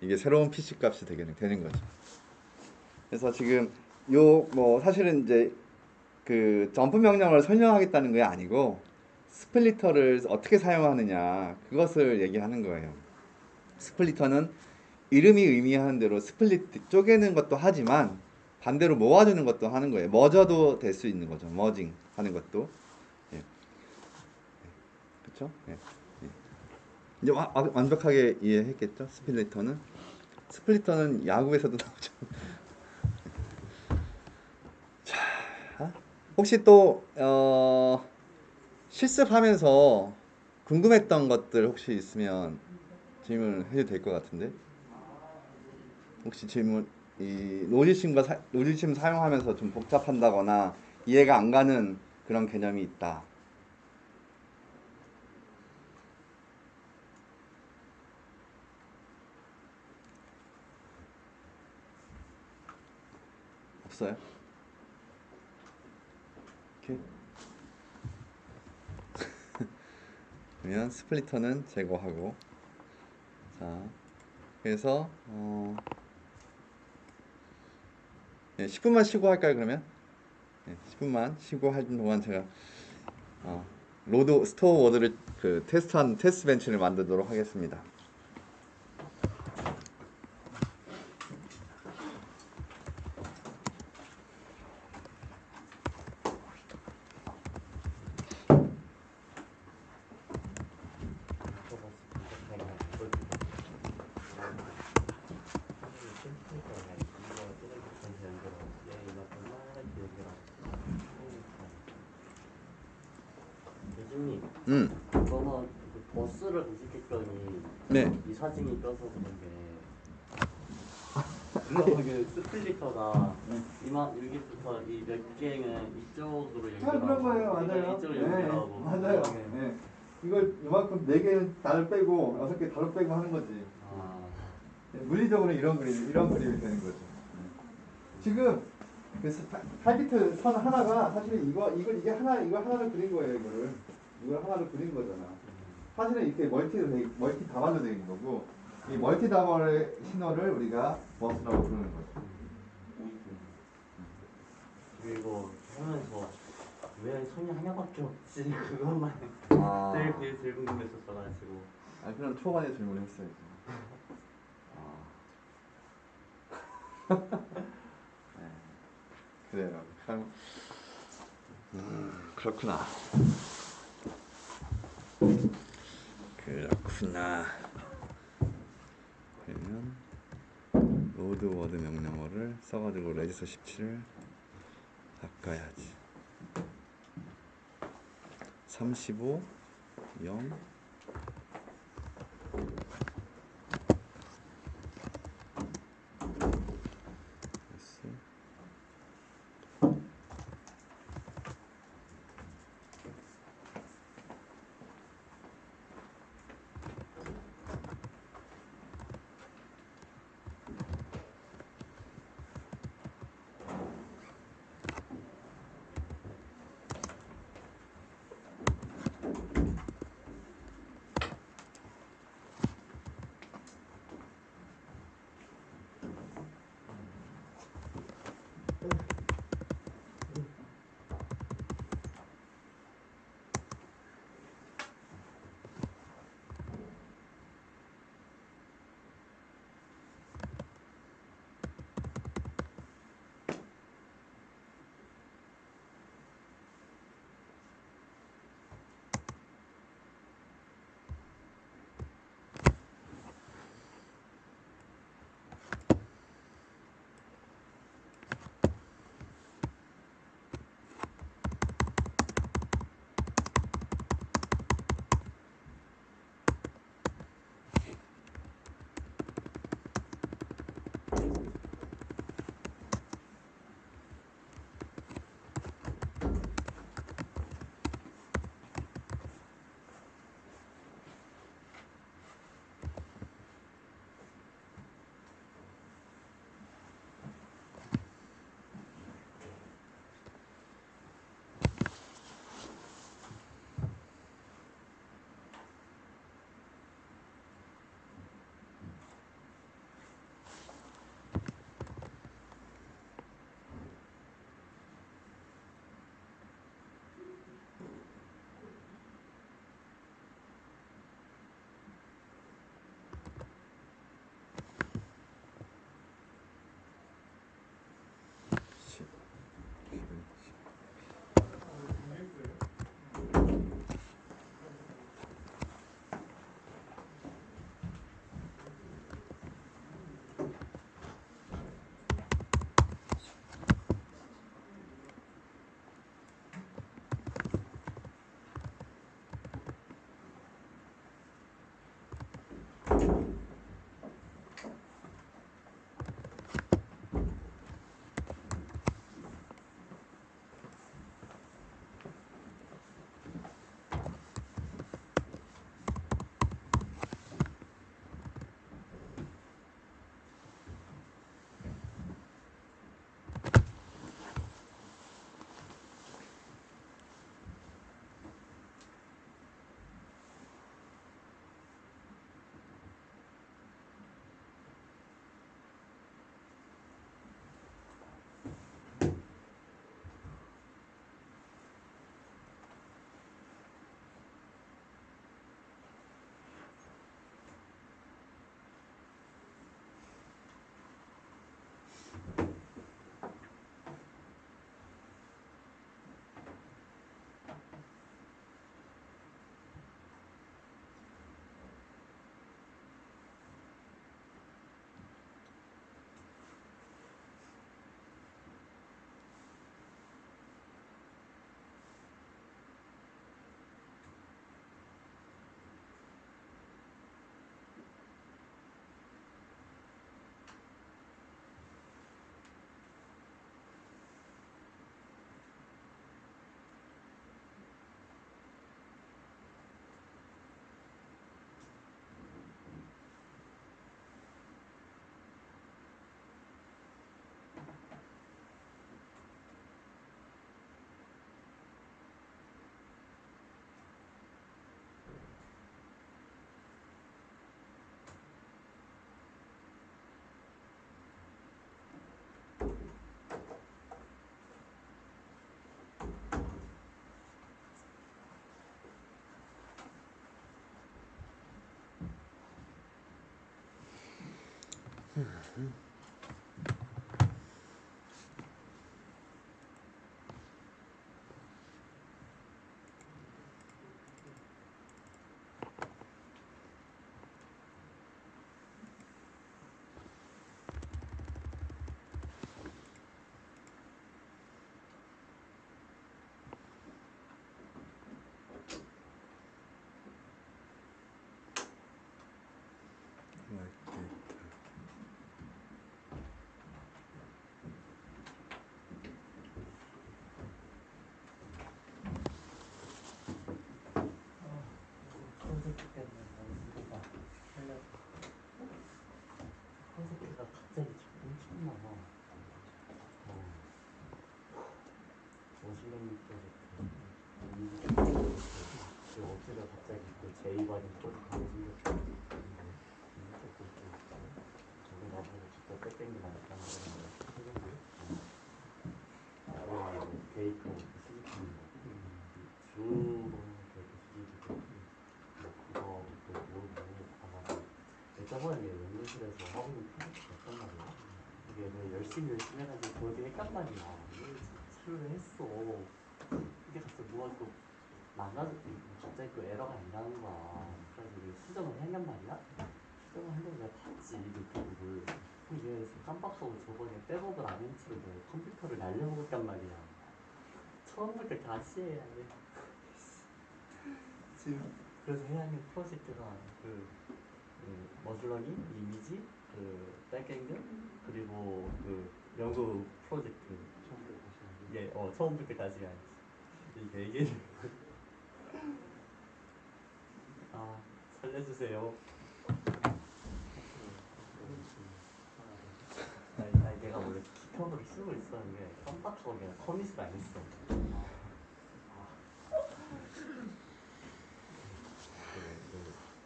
이게 새로운 PC 값이 되는 거죠. 그래서 지금 사실은 이제 그 점프 명령어를 설명하겠다는 게 아니고 스플리터를 어떻게 사용하느냐 그것을 얘기하는 거예요. 스플리터는 이름이 의미하는 대로 스플릿 쪼개는 것도 하지만 반대로 모아주는 것도 하는 거예요. 머저도 될 수 있는 거죠. 머징 하는 것도. 예. 그렇죠? 예. 예. 이제 완벽하게 이해했겠죠? 스플리터는 야구에서도 나오죠. 자, 혹시 또 실습하면서 궁금했던 것들 혹시 있으면 질문을 해도 될 것 같은데. 혹시 이 로지심 사용하면서 좀 복잡한다거나 이해가 안 가는 그런 개념이 있다. 없어요? 오케이. 그러면 스플리터는 제거하고 자 그래서 10분만 쉬고 할까요 그러면? 10분만 쉬고 할 동안 제가 스토어 워드를 테스트 벤치를 만들도록 하겠습니다. 교수님, 음. 코드를 검색했더니 네. 이 사진이 떠서 그런데 그 스플리터가 이만 여기부터 이 몇 개는 이쪽으로 연결하고 그런 거예요, 맞아요. 이쪽으로 네, 연결하고 맞아요. 그다음에 네. 이걸 이만큼 4개는 달을 빼고 6개 달을 빼고 하는 거지. 아, 네, 물리적으로 이런 그림이 되는 거죠. 지금 그래서 8비트 선 하나가 사실은 이게 하나를 그린 거예요. 이걸 하나를 그린 거잖아. 사실은 이렇게 멀티 다발로 되어 있는 거고 이 멀티 다발의 신호를 우리가 버스라고 부르는 거죠. 그리고 하면서 왜 손이 하나밖에 없지 그것만 아, 제일 궁금했었어가지고 그럼 초반에 질문을 했어야지. 네. 그래요. 참, 그렇구나. 그렇구나. 그러면 로드 워드 명령어를 써가지고 레지스터 17을 바꿔야지. 35 0 됐어. 프로젝트 때문에 연습가 살려서 프로젝트가 갑자기 자꾸 엄청 많아. 머신러닝 프로젝트, 그리고 어제가 갑자기 그 제이바디 프로젝트 생겼어. 저거 나보고 진짜 땡땡이 많다는 거였는데 데이터 수집하는 거 주로 데이터 수집이고 그거도 모르고 봐가지고 저번에 연구실에서 하고 있는 프로젝트가 있단 말이야. 이게 내가 열심히 해가지고 그렇게 했단 말이야. 수료를 했어. 이게 갑자기 뭐가 또 갑자기 또 에러가 안 나는 거야. 그래서 수정을 했단 말이야. 수정을 했는데 내가 봤지 노트북을. 이게 깜빡하고 저번에 백업을 안 했지로 내가 컴퓨터를 날려먹었단 말이야. 처음부터 다시 해야 돼. 지금 그래서 해야 하는 프로젝트가 머슬러닝, 이미지, 백엔드, 그리고 연구 프로젝트. 처음부터 다시 하는 이게 처음부터 다시 해야지. 이 4개를 아 살려주세요. 아니 내가 원래 기켜브를 쓰고 있었는데 깜빡하고 내가 커밋을 안 했어.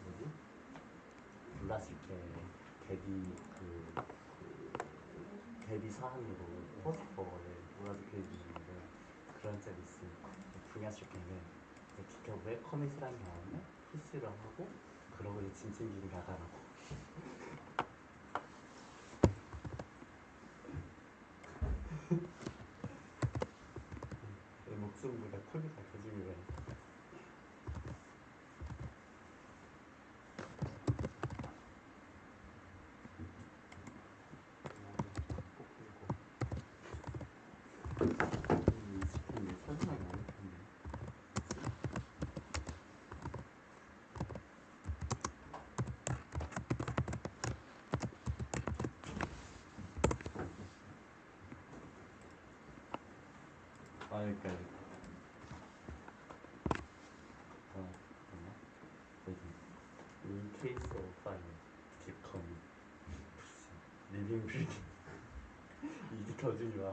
뭐지? 불났을 때 데뷔 사항으로 포스터에 몰아서 보여주는데 그런 짤이 있으니까 분야실 때는 기켜브에 커밋을 한 다음에 푸시를 하고 그러고 이제 짐 챙기고 나가라고. 내 목숨보다 콜비가 더 중요해. 이 스킨이 설명이 안 했던데. 그러니까 잠깐만. 여기 In case of fire, become living building. 이게 더 중요함.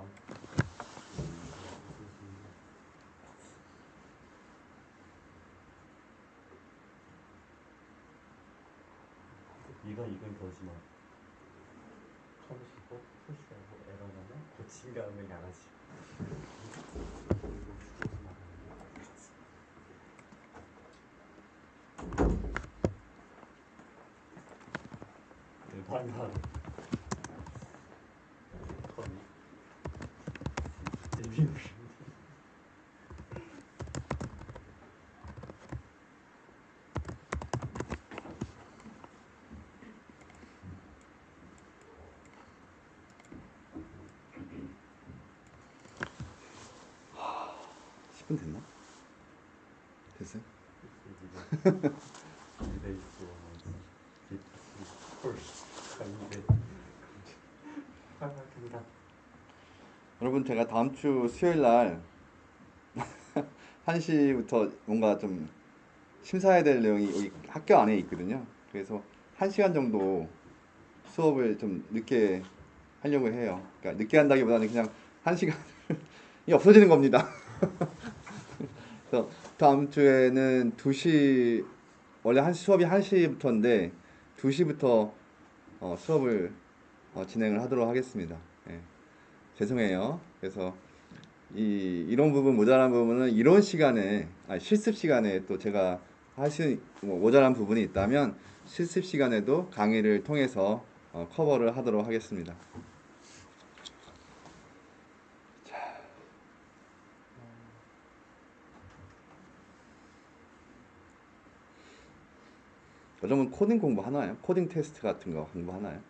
이건 더 심하. 커밋이고 푸시하고 에러 나면 고친 다음에 나가지. 반반. 커밋. 리빙 빌딩. 10분 됐나? 됐어요? 이베이스 원원지 비프시 콜스 강의대 활발합니다. 여러분 제가 다음 주 수요일 날 1시부터 뭔가 좀 심사해야 될 내용이 여기 학교 안에 있거든요. 그래서 1시간 정도 수업을 좀 늦게 하려고 해요. 그러니까 늦게 한다기보다는 그냥 1시간이 없어지는 겁니다. 그래서 다음 주에는 2시, 원래 수업이 1시부터인데 2시부터 수업을 진행을 하도록 하겠습니다. 예. 죄송해요. 그래서 이런 부분 모자란 부분은 이론 시간에 실습 시간에 또 제가 할 수 모자란 부분이 있다면 실습 시간에도 강의를 통해서 커버를 하도록 하겠습니다. 여러분 코딩 공부하나요? 코딩 테스트 같은 거 공부하나요?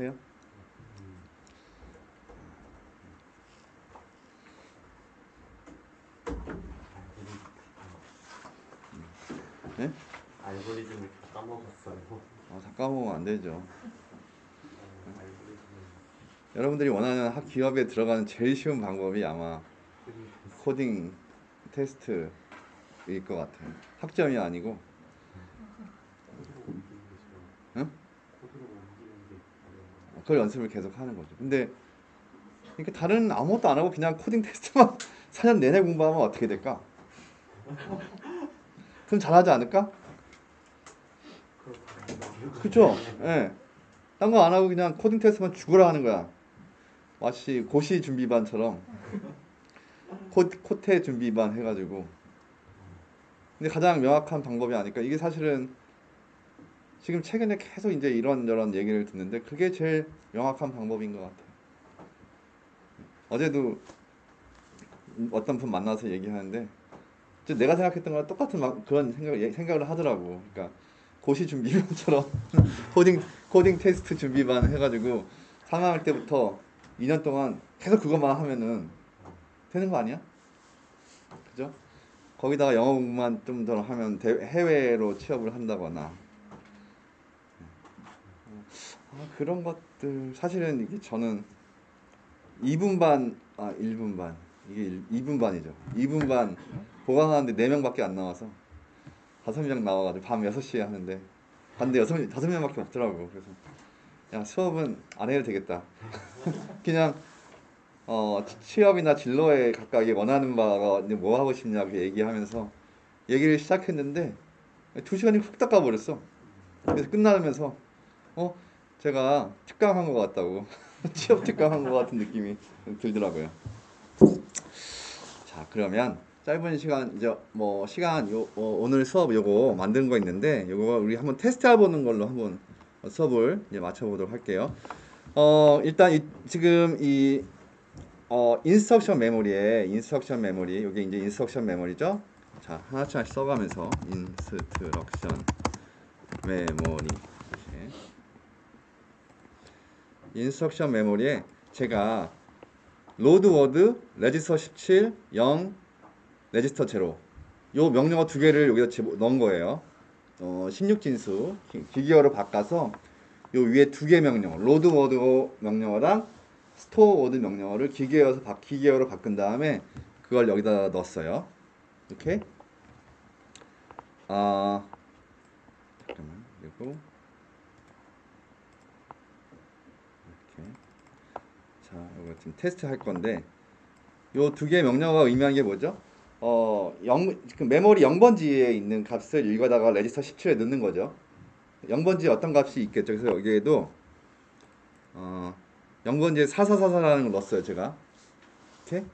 해요? 네? 알고리즘을 다 까먹었어요. 다 까먹으면 안 되죠. 알고리즘은 여러분들이 원하는 기업에 들어가는 제일 쉬운 방법이 아마 코딩 테스트일 것 같아요. 학점이 아니고. 코드로 옮기는 게 싫어요. 응? 코드로 옮기는 게 어려운 거. 그걸 연습을 계속 하는 거죠. 근데 이렇게 다른 아무것도 안 하고 그냥 코딩 테스트만 4년 내내 공부하면 어떻게 될까? 그럼 잘하지 않을까? 그죠? 예. 딴 거 안 하고 그냥 코딩 테스트만 죽으라 하는 거야. 마치 고시 준비반처럼 코테 준비반 해가지고. 근데 가장 명확한 방법이 아닐까. 이게 사실은 지금 최근에 계속 이제 이런저런 얘기를 듣는데 그게 제일 명확한 방법인 것 같아요. 어제도 어떤 분 만나서 얘기하는데 내가 생각했던 거랑 똑같은 그런 생각을 하더라고. 그러니까 고시 준비반처럼 코딩 테스트 준비반 해가지고 3학년 때부터 2년 동안 계속 그것만 하면은 되는 거 아니야? 그죠? 거기다가 영어 공부만 좀 더 하면 해외로 취업을 한다거나 그런 것들 사실은 이게 저는 2분 반, 1분 반 이게 2분 반이죠. 2분 반 보강하는데 4명밖에 안 나와서 5명 나와가지고 밤 6시에 하는데 봤는데 5명밖에 없더라고. 그래서 야 수업은 안 해도 되겠다. 그냥 취업이나 진로에 각각 원하는 바가 이제 뭐 하고 싶냐고 얘기하면서 얘기를 시작했는데 2시간이 훅 닦아버렸어. 그래서 끝나면서 제가 특강한 것 같다고 취업 특강한 것 같은 느낌이 들더라고요. 자 그러면 짧은 시간 이제 뭐 시간 오늘 수업 요거 만든 거 있는데 요거 우리 한번 테스트 해보는 걸로 한번 수업을 이제 마쳐보도록 할게요. 일단 지금 이 인스트럭션 메모리 여기 이제 인스트럭션 메모리죠. 자 하나씩 써가면서 인스트럭션 메모리 이렇게. 인스트럭션 메모리에 제가 로드 워드 레지스터 17 0 레지스터 0 요 명령어 두 개를 여기다 넣은 거예요. 16진수 기계어로 바꿔서 요 위에 두 개 명령어 로드 워드 명령어랑 스토어 워드 명령어를 기계어로 바꾼 다음에 그걸 여기다 넣었어요. 이렇게 잠깐만 그리고 이렇게 자 이거 지금 테스트 할 건데 요 두 개 명령어가 의미하는 게 뭐죠? 그 메모리 0번지에 있는 값을 읽어다가 레지스터 17에 넣는 거죠. 0번지에 어떤 값이 있겠죠. 그래서 여기에도 0번지에 4444라는 걸 넣었어요, 제가. 이렇게.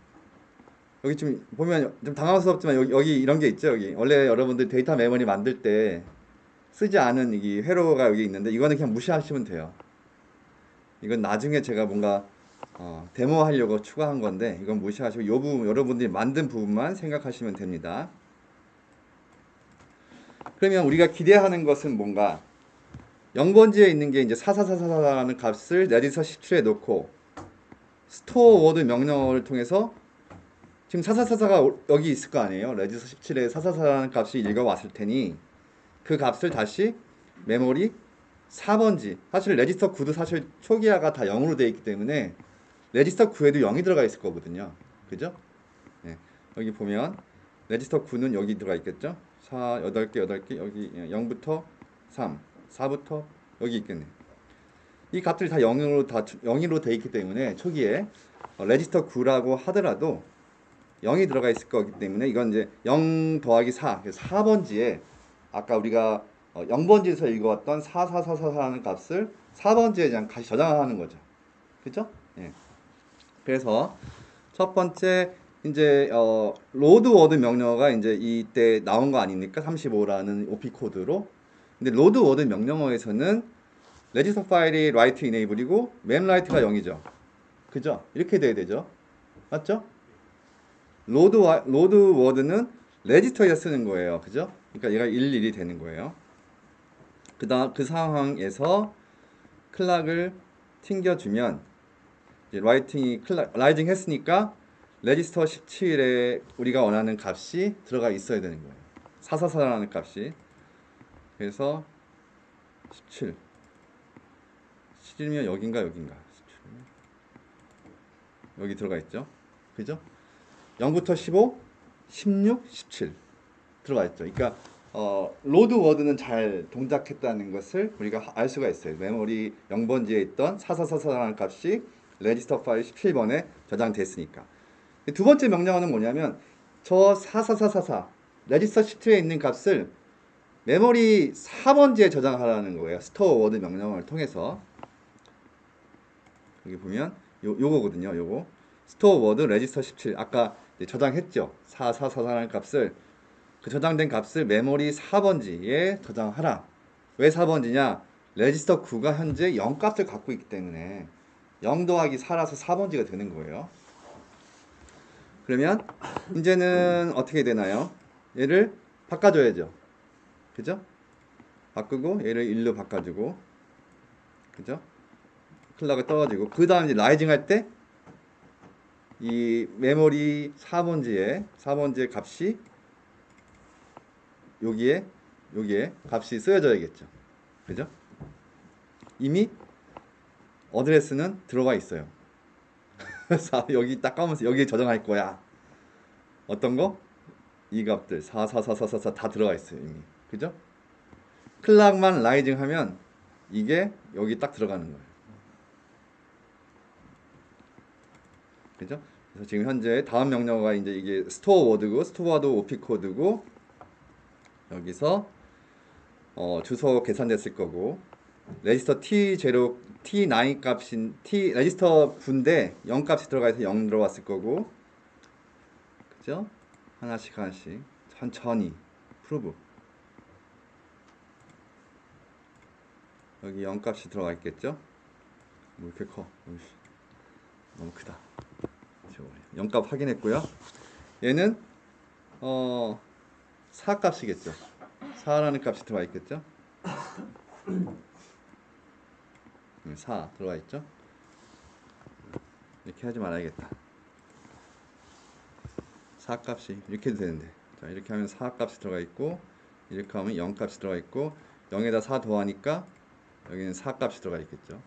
여기 지금 보면 좀 당황스럽지만 여기 이런 게 있죠, 여기. 원래 여러분들 데이터 메모리 만들 때 쓰지 않은 이 회로가 여기 있는데 이거는 그냥 무시하시면 돼요. 이건 나중에 제가 뭔가 데모 하려고 추가한 건데 이건 무시하시고 요 부분 여러분들이 만든 부분만 생각하시면 됩니다. 그러면 우리가 기대하는 것은 뭔가 0번지에 있는 게 이제 4444라는 값을 레지스터 17에 놓고 스토어 워드 명령어를 통해서 지금 4444가 여기 있을 거 아니에요. 레지스터 17에 444라는 값이 읽어왔을 테니 그 값을 다시 메모리 4번지 사실 레지스터 9도 사실 초기화가 다 0으로 되어 있기 때문에 레지스터 9에도 0이 들어가 있을 거거든요. 그죠? 네. 여기 보면 레지스터 9는 여기 들어가 있겠죠? 8개 여기 0부터 3, 4부터 여기 있겠네. 이 값들이 다 0으로 되어 있기 때문에 초기에 레지스터 9라고 하더라도 0이 들어가 있을 거기 때문에 이건 이제 0 더하기 4, 4번지에 아까 우리가 0번지에서 읽어왔던 44444라는 값을 4번지에 그냥 다시 저장하는 거죠. 그죠? 예. 그래서 첫 번째 이제 로드 워드 명령어가 이제 이때 나온 거 아닙니까? 35라는 OP 코드로. 근데 로드 워드 명령어에서는 레지스터 파일이 라이트 이네이블이고 맵 라이트가 0이죠. 그죠? 이렇게 돼야 되죠. 맞죠? 로드 워드는 레지스터에다 쓰는 거예요. 그죠? 그러니까 얘가 일일이 되는 거예요. 그 상황에서 클락을 튕겨주면 이제 라이징 했으니까 레지스터 17에 우리가 원하는 값이 들어가 있어야 되는 거예요. 444라는 값이. 그래서 17. 17이면 여긴가 여긴가. 17이면 여기 들어가 있죠. 그죠? 0부터 15, 16, 17 들어가 있죠. 그러니까 로드 워드는 잘 동작했다는 것을 우리가 알 수가 있어요. 메모리 0번지에 있던 4444라는 값이 레지스터 파일 17번에 저장됐으니까. 두 번째 명령어는 뭐냐면 저 44444 레지스터 17에 있는 값을 메모리 4번지에 저장하라는 거예요. 스토어 워드 명령어를 통해서. 여기 보면 요거거든요. 요거 스토어 워드 레지스터 17 아까 이제 저장했죠. 4444라는 값을 그 저장된 값을 메모리 4번지에 저장하라. 왜 4번지냐? 레지스터 9가 현재 0 값을 갖고 있기 때문에 0 더하기 4라서 4번지가 되는 거예요. 그러면 이제는 어떻게 되나요? 얘를 바꿔줘야죠. 그죠? 바꾸고 얘를 1로 바꿔주고 그죠? 클락을 떨어지고 그 다음 이제 라이징 할 때 이 메모리 4번지의 값이 여기에 값이 쓰여져야겠죠. 그죠? 이미 어드레스는 들어가 있어요. 여기 딱 까면서 여기에 저장할 거야. 어떤 거? 이 값들 44444 다 들어가 있어요 이미. 그죠? 클락만 라이징 하면 이게 여기 딱 들어가는 거예요. 그죠? 그래서 지금 현재 다음 명령어가 이제 이게 스토어 워드고 스토어 워드 OP 코드고 여기서 주소 계산됐을 거고 레지스터 T0 T9 값인 레지스터 9인데 0 값이 들어가서 0 들어왔을 거고 그죠? 하나씩 천천히 프로브 여기 0 값이 들어가 있겠죠? 뭐 이렇게 커? 너무 크다. 0 값 확인했고요. 얘는 4 값이겠죠. 4라는 값이 들어가 있겠죠. 4 들어가 있죠. 이렇게 하지 말아야겠다. 4 값이 이렇게 해도 되는데 자 이렇게 하면 4 값이 들어가 있고 이렇게 하면 0 값이 들어가 있고 0에다 4 더하니까 여기는 4 값이 들어가 있겠죠.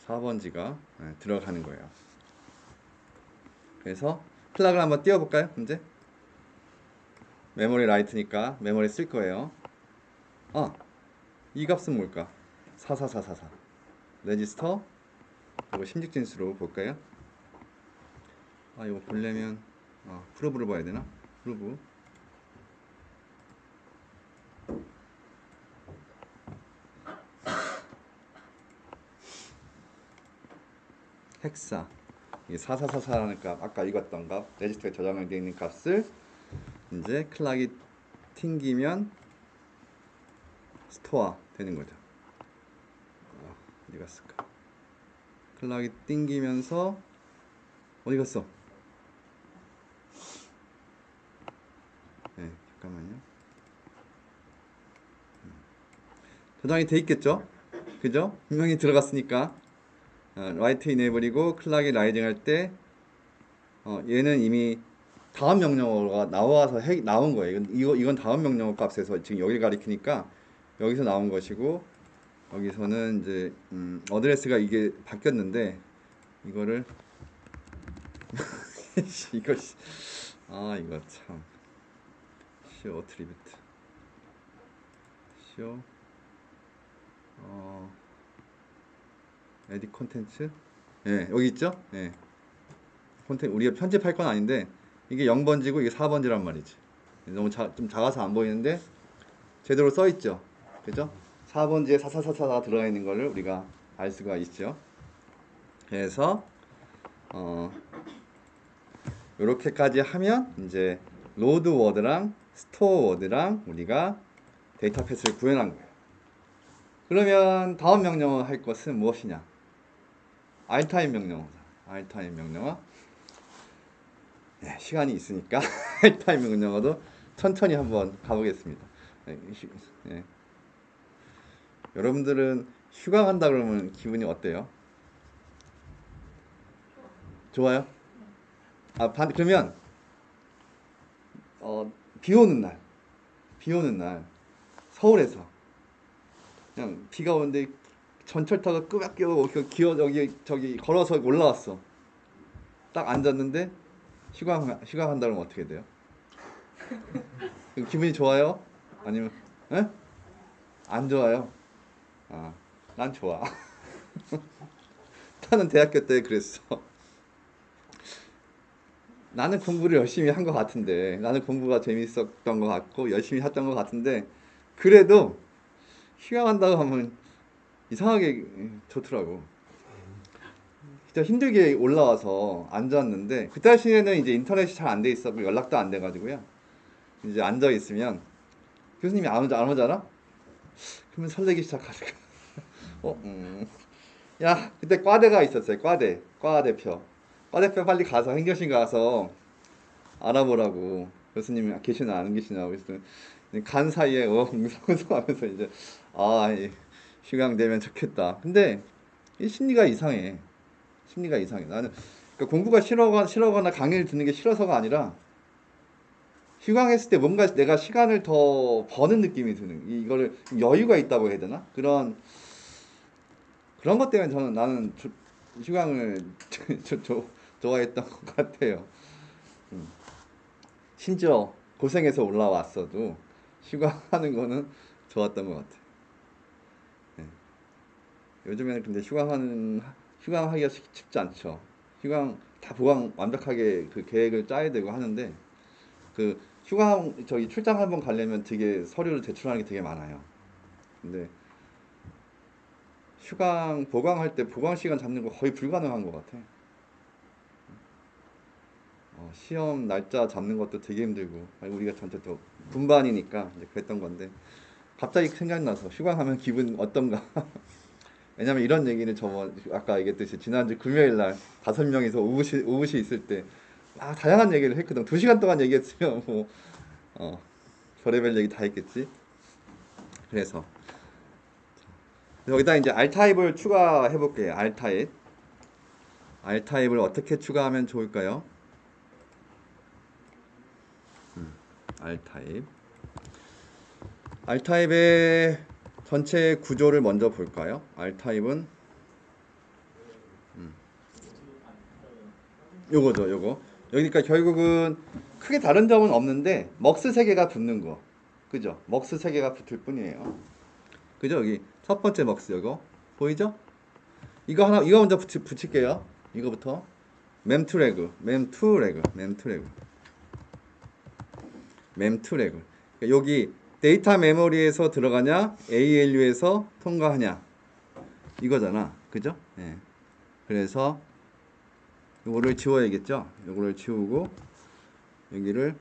4번지가 들어가는 거예요. 그래서 플락을 한번 띄워볼까요? 이제 메모리 라이트니까 메모리 쓸 거예요. 이 값은 뭘까? 44444 레지스터 이거 심직진수로 볼까요? 이거 보려면 프로브를 봐야 되나? 프로브 헥사 이게 4444라는 값 아까 읽었던 값 레지스터에 저장되어 있는 값을 이제 클락이 튕기면 스토어 되는 거죠. 어디 갔을까? 클락이 튕기면서 어디 갔어? 네, 잠깐만요. 저장이 돼 있겠죠? 그죠? 분명히 들어갔으니까 라이트 이네이블이고 클락이 라이징 할 때 얘는 이미 다음 명령어가 나와서 나온 거예요. 이건 다음 명령어 값에서 지금 여기를 가리키니까 여기서 나온 것이고 여기서는 이제 어드레스가 이게 바뀌었는데 이거를 이거 이거 참 쇼 어트리뷰트 쇼 에디 콘텐츠 예 여기 있죠 예 콘텐츠 우리가 편집할 건 아닌데 이게 0번지고 이게 4번지란 말이지 너무 좀 작아서 안 보이는데 제대로 써 있죠 그죠 4번지에 4444가 들어가 있는 거를 우리가 알 수가 있죠 그래서 요렇게까지 하면 이제 로드 워드랑 스토어 워드랑 우리가 데이터 패스를 구현한 거예요 그러면 다음 명령어 할 것은 무엇이냐? 알타임 명령어. 알타임 명령어. 네, 시간이 있으니까 알타임 명령어도 천천히 한번 가보겠습니다. 네, 네. 여러분들은 휴가 간다 그러면 기분이 어때요? 좋아요? 그러면 비 오는 날, 비 오는 날 서울에서 그냥 비가 오는데 전철 타고 끄박끄박 저기 걸어서 올라왔어. 딱 앉았는데 휴가 간다 그러면 어떻게 돼요? 기분이 좋아요? 아니면 에? 안 좋아요? 난 좋아. 나는 대학교 때 그랬어. 나는 공부를 열심히 한 것 같은데, 나는 공부가 재밌었던 것 같고 열심히 했던 것 같은데, 그래도 휴가 간다고 하면 이상하게 좋더라고. 진짜 힘들게 올라와서 앉았는데, 그때 당시에는 이제 인터넷이 잘 안 돼 있었고 연락도 안 돼가지고요. 이제 앉아 있으면 교수님이 안 오잖아? 그러면 설레기 시작하니까. 야, 그때 과대가 있었어요. 과대표. 과대표 빨리 가서 행정실 가서 알아보라고. 교수님이 계시나 안 계시나. 그래서 간 사이에 웅성웅성하면서 이제 휴강되면 좋겠다. 근데 이 심리가 이상해. 심리가 이상해. 나는 그러니까 공부가 싫어거나 강의를 듣는 게 싫어서가 아니라 휴강했을 때 뭔가 내가 시간을 더 버는 느낌이 드는 이거를 여유가 있다고 해야 되나? 그런 것 때문에 나는 휴강을 좋아했던 것 같아요. 심지어 고생해서 올라왔어도 휴강하는 거는 좋았던 것 같아요. 네. 요즘에는 근데 휴강하기가 쉽지 않죠. 휴강 다 보강 완벽하게 그 계획을 짜야 되고 하는데 그 저기 출장 한번 가려면 되게 서류를 제출하는 게 되게 많아요. 근데 보강할 때 보강 시간 잡는 거 거의 불가능한 것 같아. 시험 날짜 잡는 것도 되게 힘들고 우리가 전체 또 분반이니까 이제 그랬던 건데 갑자기 생각나서 휴강하면 기분 어떤가? 왜냐면 이런 얘기를 아까 얘기했듯이 지난주 금요일 날 5명이서 오붓이 있을 때 다양한 얘기를 했거든. 2시간 동안 얘기했으면 별의별 얘기 다 했겠지. 그래서 여기다 이제 R타입을 추가해 볼게요. R타입을 어떻게 추가하면 좋을까요? R타입. R타입의 전체 구조를 먼저 볼까요? R타입은 요거죠, 요거. 여기니까 결국은 크게 다른 점은 없는데 먹스 3개가 붙는 거. 그죠? 먹스 3개가 붙을 뿐이에요. 그죠? 여기 첫 번째 먹스 요거 보이죠? 이거 먼저 붙일게요. 이거부터 mem투레그. 여기 데이터 메모리에서 들어가냐 ALU에서 통과하냐 이거잖아. 그죠? 예. 그래서 요거를 지워야겠죠? 요거를 지우고 여기를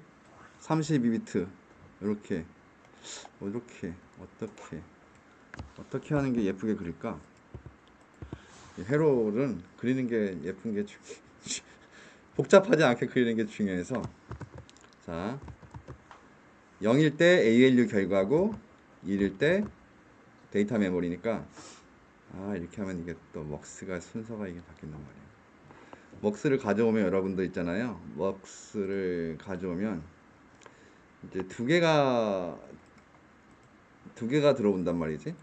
32비트 이렇게 어떻게 하는 게 예쁘게 그릴까? 회로는 그리는 게 예쁜 게 복잡하지 않게 그리는 게 중요해서 자 0일 때 ALU 결과고 1일 때 데이터 메모리니까 이렇게 하면 이게 또 먹스가 순서가 이게 바뀐단 말이에요. 먹스를 가져오면 여러분들 있잖아요. 먹스를 가져오면 이제 두 개가 들어온단 말이지.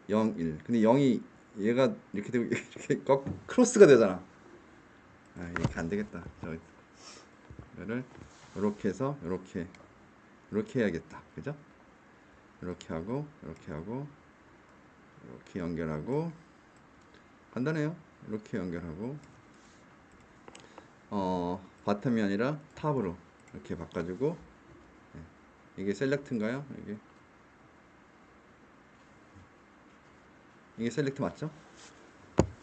0, 1. 근데 0이 얘가 이렇게 되고 이렇게 크로스가 되잖아. 이렇게 안 되겠다. 이거를 이렇게 해서 이렇게 해야겠다. 그죠? 이렇게 하고 이렇게 연결하고 간단해요. 이렇게 연결하고 바텀이 아니라 탑으로 이렇게 바꿔주고 이게 셀렉트인가요? 이게 셀렉트 맞죠?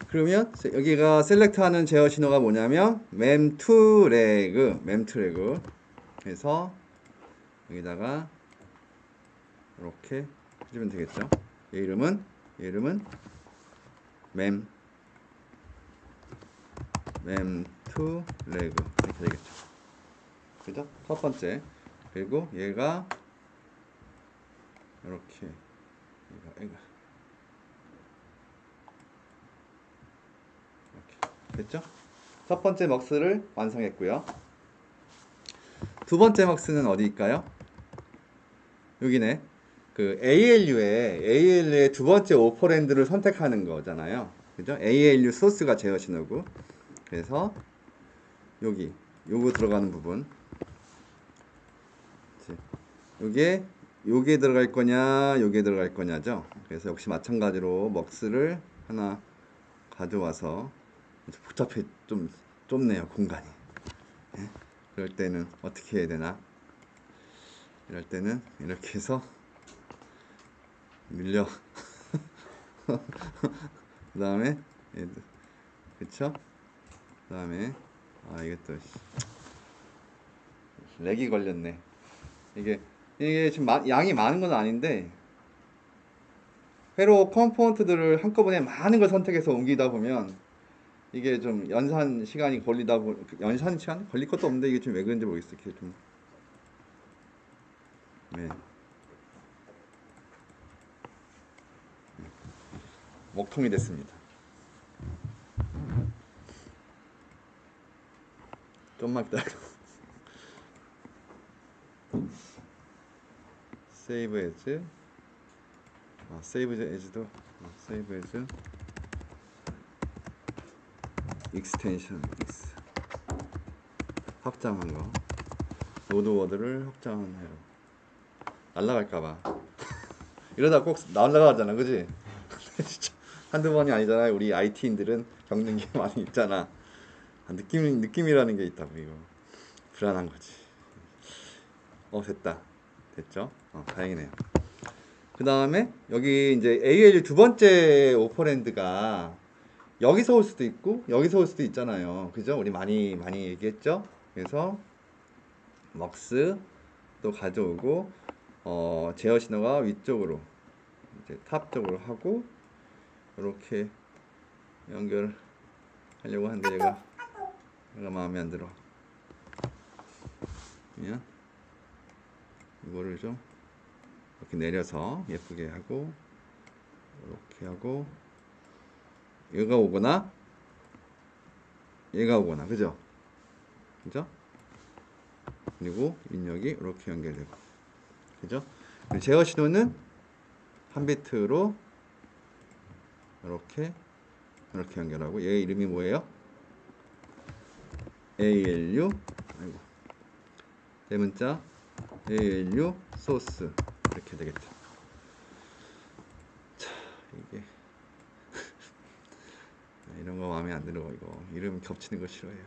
그러면 여기가 셀렉트하는 제어 신호가 뭐냐면 mem투레그 해서 여기다가 이렇게 해주면 되겠죠? 얘 이름은 이름은 mem to leg 이렇게 되겠죠. 그죠? 첫 번째. 그리고 얘가 이렇게 얘가 이렇게 됐죠? 첫 번째 먹스를 완성했고요. 두 번째 먹스는 어디일까요? 여기네. 그 ALU의 두 번째 오퍼랜드를 선택하는 거잖아요. 그죠? ALU 소스가 제어 신호고. 그래서 여기 요거 들어가는 부분. 요게 들어갈 거냐, 요게 들어갈 거냐죠. 그래서 역시 마찬가지로 먹스를 하나 가져와서 복잡해 좀 좁네요 공간이. 예? 그럴 때는 어떻게 해야 되나? 이럴 때는 이렇게 해서 밀려. 그 다음에 얘도 그쵸? 그 다음에 이것도 렉이 걸렸네. 이게 지금 양이 많은 건 아닌데 회로 컴포넌트들을 한꺼번에 많은 걸 선택해서 옮기다 보면 이게 좀 연산 시간이 연산 시간 걸릴 것도 없는데 이게 좀 왜 그런지 모르겠어. 이렇게 좀 네. 먹통이 됐습니다. 좀만 기다려. 세이브 에즈. 세이브 에즈도 세이브 에즈 익스텐션 X 확장한 거. 노드 워드를 확장해요. 날라갈까봐. 이러다 꼭 날라가잖아, 그지? 진짜 한두 번이 아니잖아요. 우리 IT인들은 겪는 게 많이 있잖아. 느낌이라는 게 있다고 이거. 불안한 거지. 됐다. 됐죠? 다행이네요. 그 다음에 여기 이제 ALU 두 번째 오퍼랜드가 여기서 올 수도 있고 여기서 올 수도 있잖아요. 그죠? 우리 많이 얘기했죠? 그래서 먹스 또 가져오고 제어 신호가 위쪽으로 이제 탑 쪽으로 하고 이렇게 연결하려고 하는데 얘가 마음에 안 들어. 그냥 이거를 좀 이렇게 내려서 예쁘게 하고 이렇게 하고 얘가 오거나 그죠? 그리고 입력이 이렇게 연결되고 그죠? 제어 신호는 한 비트로 이렇게 연결하고 얘 이름이 뭐예요? ALU 대문자 ALU 소스 이렇게 되겠죠. 자, 이게 이런 거 마음에 안 들어. 이거 이름 겹치는 거 싫어해요.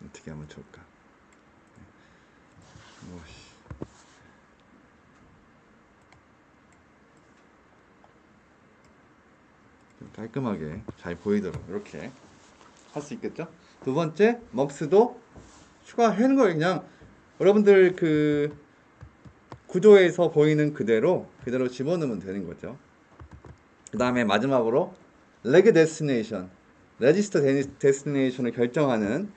어떻게 하면 좋을까? 좀 깔끔하게 잘 보이도록 이렇게 할 수 있겠죠? 두 번째 먹스도 추가하는 거예요. 그냥 여러분들 그 구조에서 보이는 그대로 집어넣으면 되는 거죠. 그 다음에 마지막으로 레그 데스티네이션, 레지스터 데스티네이션을 결정하는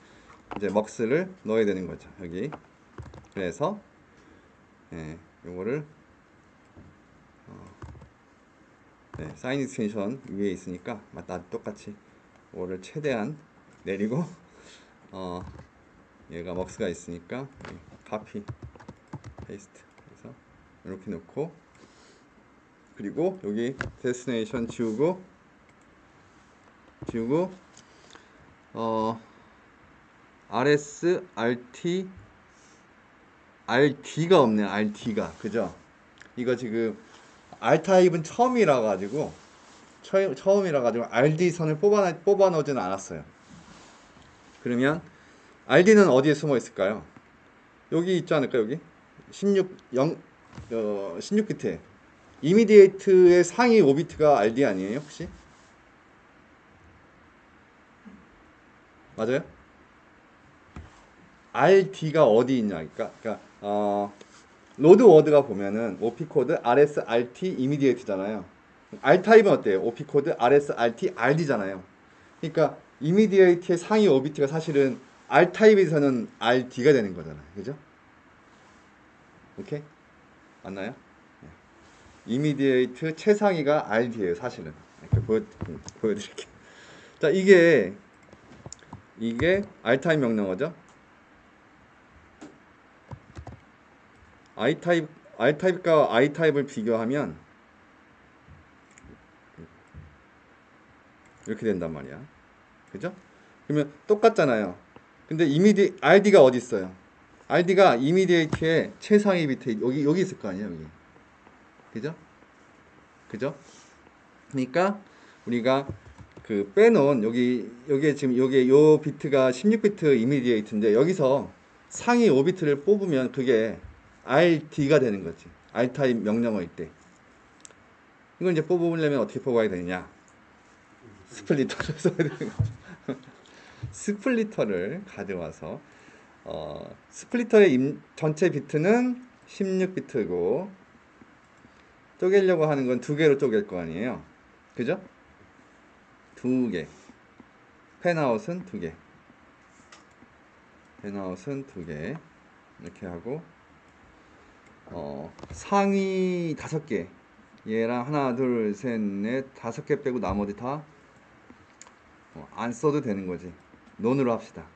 이제 먹스를 넣어야 되는 거죠. 여기. 그래서 요거를 사인 익스텐션 위에 있으니까 똑같이 이거를 최대한 내리고 얘가 먹스가 있으니까 카피 페이스트 해서 이렇게 놓고 그리고 여기 데스티네이션 지우고 RS RD가 없네요. RD가 그죠? 이거 지금 R 타입은 처음이라 가지고 RD 선을 뽑아 놓지는 않았어요. 그러면 RD는 어디에 숨어 있을까요? 여기 있지 않을까? 여기 16비트에 이미디에이트의 상위 5비트가 RD 아니에요 혹시? 맞아요? RD가 어디 있냐? 그러니까 로드 워드가 보면은 OP 코드 RS RT 이미디에이트잖아요. R 타입은 어때요? OP 코드 RS RT RD잖아요. 그러니까 이미디에이트의 상위 5비트가 사실은 R 타입에서는 RD가 되는 거잖아요. 그죠? 오케이? 맞나요? 네. 이미디에이트 최상위가 RD예요, 사실은. 이렇게 보여드릴게요. 자, 이게 R 타입 명령어죠. R 타입과 I 타입을 비교하면 이렇게 된단 말이야. 그죠? 그러면 똑같잖아요. 근데 RD가 어디 있어요? RD가 이미디에이트의 최상위 비트 여기 있을 거 아니에요, 여기. 그죠? 그죠? 그러니까 우리가 그 빼놓은 여기에 지금 요 비트가 16비트 이미디에이트인데 여기서 상위 5비트를 뽑으면 그게 RD가 되는 거지. R 타입 명령어일 때. 이걸 이제 뽑으려면 어떻게 뽑아야 되느냐? 스플리터를 써야 되는 거죠. 스플리터를 가져와서 스플리터의 전체 비트는 16비트고 쪼개려고 하는 건 두 개로 쪼갤 거 아니에요. 그죠? 두 개. 펜아웃은 두 개. 펜아웃은 두 개. 이렇게 하고 상위 5개. 얘랑 하나, 둘, 셋, 넷, 5개 빼고 나머지 다 안 써도 되는 거지. 논으로 합시다.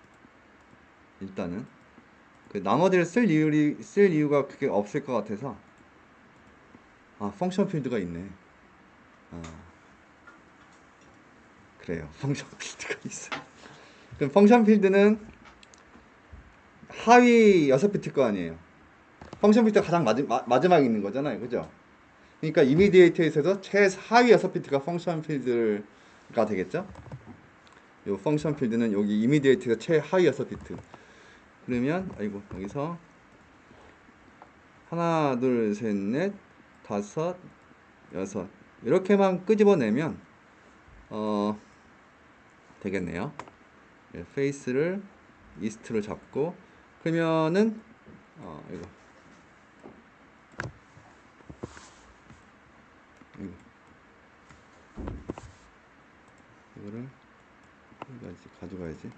일단은 그 나머지를 쓸 이유가 그게 없을 것 같아서 펑션 필드가 있네. 그래요. 펑션 필드가 있어. 그럼 펑션 필드는 하위 6비트 거 아니에요. 펑션 필드가 가장 마지막에 있는 거잖아요. 그죠? 그러니까 이미디에이트에서도 최하위 6비트가 펑션 필드가 되겠죠? 요 펑션 필드는 여기 이미디에이트가 최하위 6비트. 그러면 여기서 하나, 둘, 셋, 넷, 5, 6 이렇게만 끄집어내면 되겠네요. 페이스를 이스트로 잡고 그러면은 이거를 가져가야지.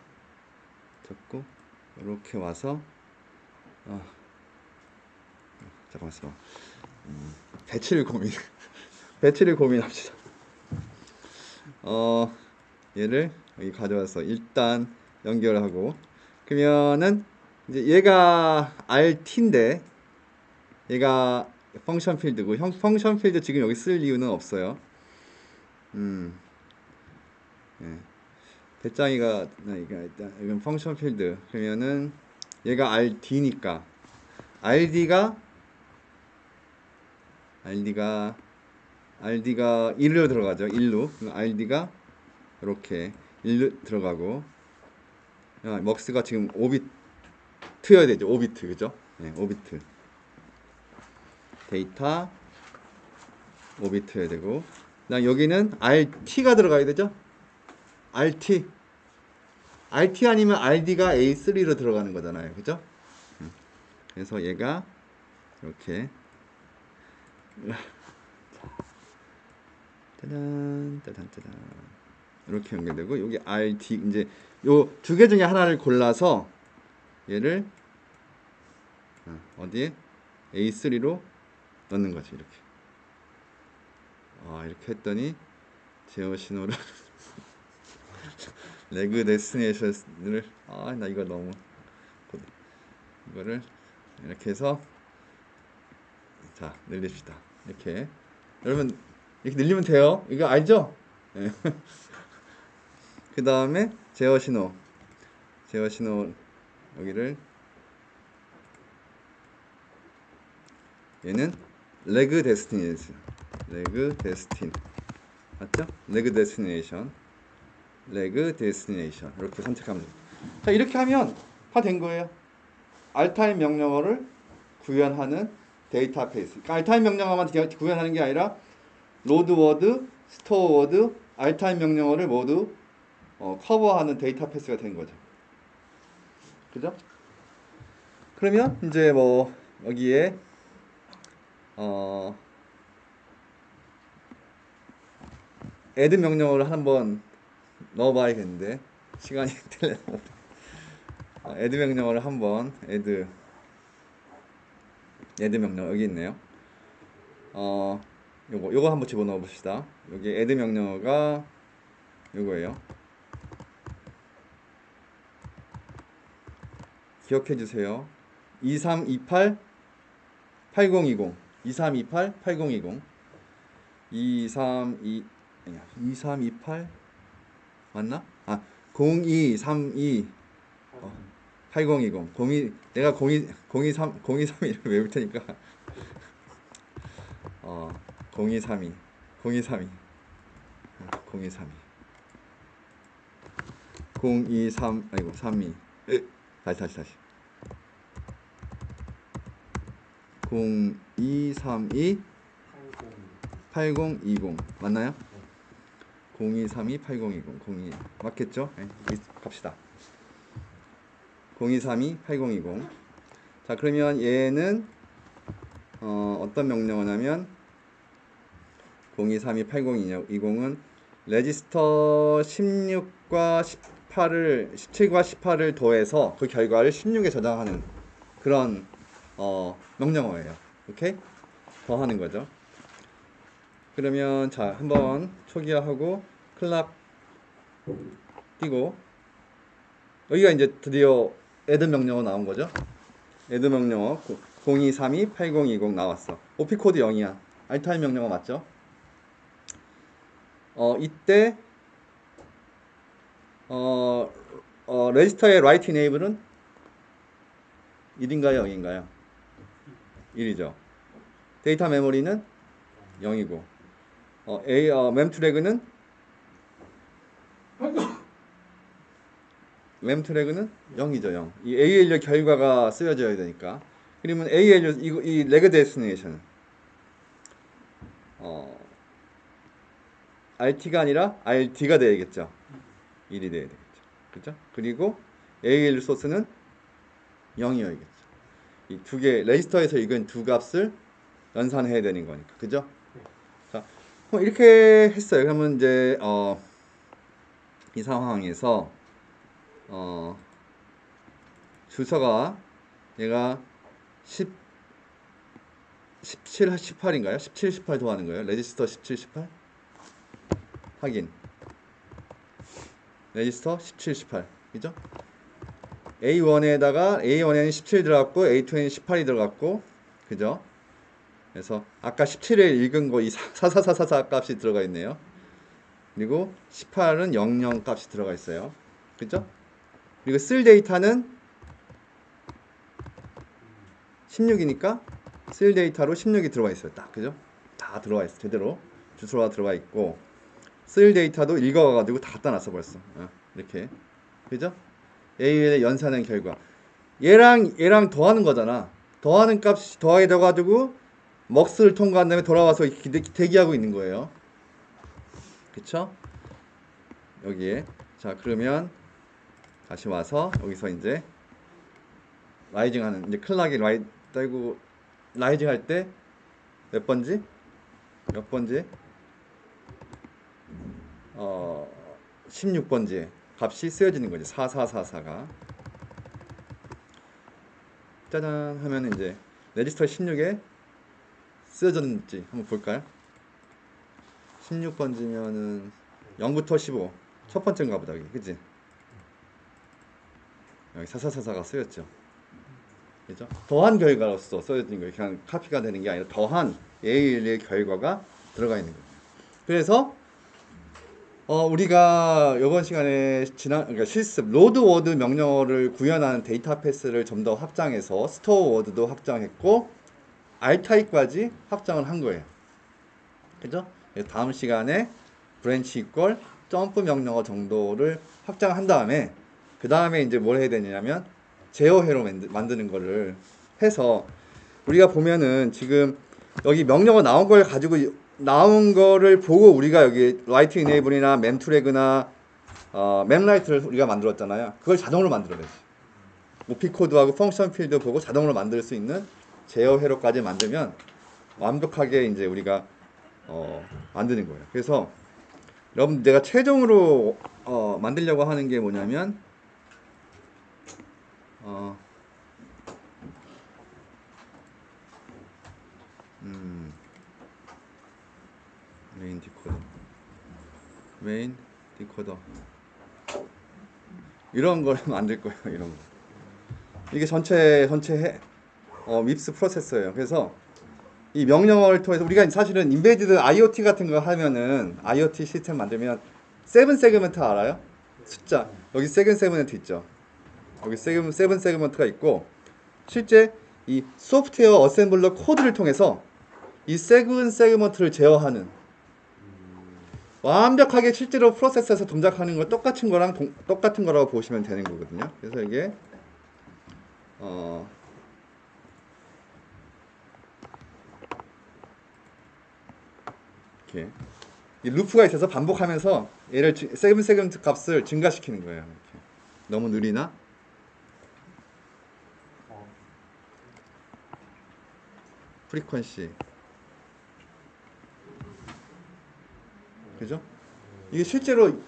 잡고 이렇게 와서 잠깐만 있어봐. 배치를 고민합시다. 얘를 여기 가져와서 일단 연결하고 그러면은 이제 얘가 RT인데 얘가 펑션 필드고 펑션 필드 지금 여기 쓸 이유는 없어요. 예. 배짱이가 이건 펑션 필드 그러면은 얘가 RD니까 RD가 1로 들어가죠. 1로 RD가 이렇게 1로 들어가고 먹스가 지금 5비트여야 되죠. 5비트 그죠? 네, 5비트 데이터 5비트여야 되고 그다음 여기는 RT가 들어가야 되죠. RT 아니면 RD가 A3로 들어가는 거잖아요. 그죠? 그래서 얘가 이렇게 짜잔 이렇게 연결되고 여기 RT 이제 요 두 개 중에 하나를 골라서 얘를 어디에 A3로 넣는 거지. 이렇게 이렇게 했더니 제어 신호를 레그 데스티네이션을 나 이거 너무 이거를 이렇게 해서 자 늘립시다. 이렇게 여러분 이렇게 늘리면 돼요. 이거 알죠? 네. 그 다음에 제어 신호 여기를 얘는 레그 데스티네이션 맞죠? 레그 데스티네이션 이렇게 선택하면 됩니다. 자 이렇게 하면 다 된 거예요. R타입 명령어를 구현하는 데이터베이스. 그러니까 R타입 명령어만 구현하는 게 아니라 로드 워드, 스토어 워드, R타입 명령어를 모두 커버하는 데이터베이스가 된 거죠. 그죠? 그러면 이제 뭐 여기에 add 명령어를 한번 넣어봐야겠는데 시간이 되려나. add 명령어를 한번 add 명령 여기 있네요. 요거 한번 집어넣어 봅시다. 여기 add 명령어가 요거예요. 기억해 주세요. 2328 8020 2328 8020 2328 맞나? 0232 8020 내가 0232를 외울 테니까 0232 0232 32 다시 0232 8020 맞나요? 0232 8020 02 맞겠죠? 네, 갑시다. 0232 8020. 자, 그러면 얘는 어떤 명령어냐면 0232 8020은 레지스터 16과 18을 17과 18을 더해서 그 결과를 16에 저장하는 그런 명령어예요. 오케이? 더하는 거죠. 그러면 자, 한번 초기화하고 클락 띄고 여기가 이제 드디어 add 명령어 나온 거죠. add 명령어 0232 8020 나왔어. OP 코드 0이야. 알타일 명령어 맞죠? 이때 레지스터의 write enable은 1인가요? 0인가요? 1이죠. 데이터 메모리는 0이고 mem트래그는 mem트래그는 0이죠. 0. 이 ALU 결과가 쓰여져야 되니까. 그러면 ALU 이 레그 데스티네이션 RT가 아니라 RD가 되겠죠. 1이 돼야 되겠죠. 그죠? 그리고 ALU 소스는 0이어야겠죠. 이 두 개 레지스터에서 이건 두 값을 연산해야 되는 거니까. 그죠? 자, 이렇게 했어요. 그러면 이제 이 상황에서 주소가 얘가 17, 18인가요? 17, 18 더하는 거예요. 레지스터 17, 18 확인. 레지스터 17, 18 그죠? A1에는 17 들어갔고 A2에는 18이 들어갔고 그죠? 그래서 아까 17에 읽은 거 이 4444 값이 들어가 있네요. 그리고 18은 00 값이 들어가 있어요. 그죠? 그리고 쓸 데이터는 16이니까 쓸 데이터로 16이 들어가 있어요. 딱 그죠? 다 들어가 있어. 제대로 주소가 들어가 있고 쓸 데이터도 읽어가지고 다 갖다 놨어 벌써. 이렇게 그죠? A의 연산한 결과 얘랑 더하는 거잖아. 더하는 값이 더하게 돼가지고 먹스를 통과한 다음에 돌아와서 대기하고 있는 거예요. 그쵸? 여기에 자 그러면 다시 와서 여기서 이제 라이징 하는 이제 클락이 라이징 할 때 몇 번지? 16번지에 값이 쓰여지는 거지. 4444가 짜잔 하면 이제 레지스터 16에 쓰여졌는지 한번 볼까요? 16번지면은 0부터 15 첫 번째인가 보다. 그치? 여기 4444가 쓰였죠. 그죠? 더한 결과로서 써진 거예요. 그냥 카피가 되는 게 아니라 더한 AL의 결과가 들어가 있는 거예요. 그래서 우리가 이번 시간에 그러니까 실습 로드 워드 명령어를 구현하는 데이터 패스를 좀 더 확장해서 스토어 워드도 확장했고 R타입까지 확장을 한 거예요. 그죠? 다음 시간에 브랜치 이퀄 점프 명령어 정도를 확장한 다음에 그 다음에 이제 뭘 해야 되냐면 제어회로 만드는 거를 해서 우리가 보면은 지금 여기 명령어 나온 거를 보고 우리가 여기 라이트 이네이블이나 mem트래그나 mem라이트를 우리가 만들었잖아요. 그걸 자동으로 만들어야지. OP 코드하고 펑션 필드 보고 자동으로 만들 수 있는 제어 회로까지 만들면 완벽하게 이제 우리가 만드는 거예요. 그래서 여러분 내가 최종으로 만들려고 하는 게 뭐냐면 메인 디코더 이런 걸 만들 거예요. 이런 거. 이게 전체 밉스 프로세서예요. 그래서 이 명령어를 통해서 우리가 사실은 인베디드 IoT 같은 거 하면은 IoT 시스템 만들면 세븐 세그먼트 알아요? 숫자 여기 세븐 세그먼트 있죠. 여기 세븐 세그먼트가 있고 실제 이 소프트웨어 어셈블러 코드를 통해서 이 세븐 세그먼트를 제어하는 완벽하게 실제로 프로세서에서 동작하는 거 똑같은 거라고 보시면 되는 거거든요. 그래서 이게 이렇게 이 루프가 있어서 반복하면서 얘를 세븐 세그먼트 값을 증가시키는 거예요. 이렇게. 너무 느리나? 프리퀀시 그죠? 이게 실제로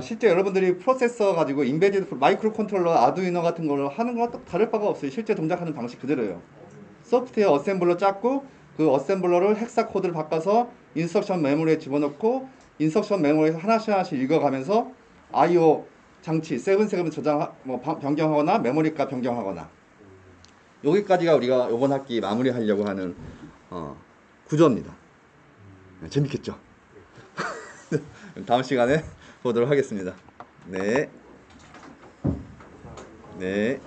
실제 여러분들이 프로세서 가지고 인베디드 마이크로 컨트롤러 아두이노 같은 걸로 하는 거랑 또 다를 바가 없어요. 실제 동작하는 방식 그대로예요. 소프트웨어 어셈블러 짰고 그 어셈블러를 헥사 코드를 바꿔서 인스트럭션 메모리에 집어넣고 인스트럭션 메모리에서 하나씩 읽어가면서 I/O 장치 세븐 저장 변경하거나 메모리 값 변경하거나 여기까지가 우리가 이번 학기 마무리하려고 하는 구조입니다. 재밌겠죠? 다음 시간에 보도록 하겠습니다. 네. 네.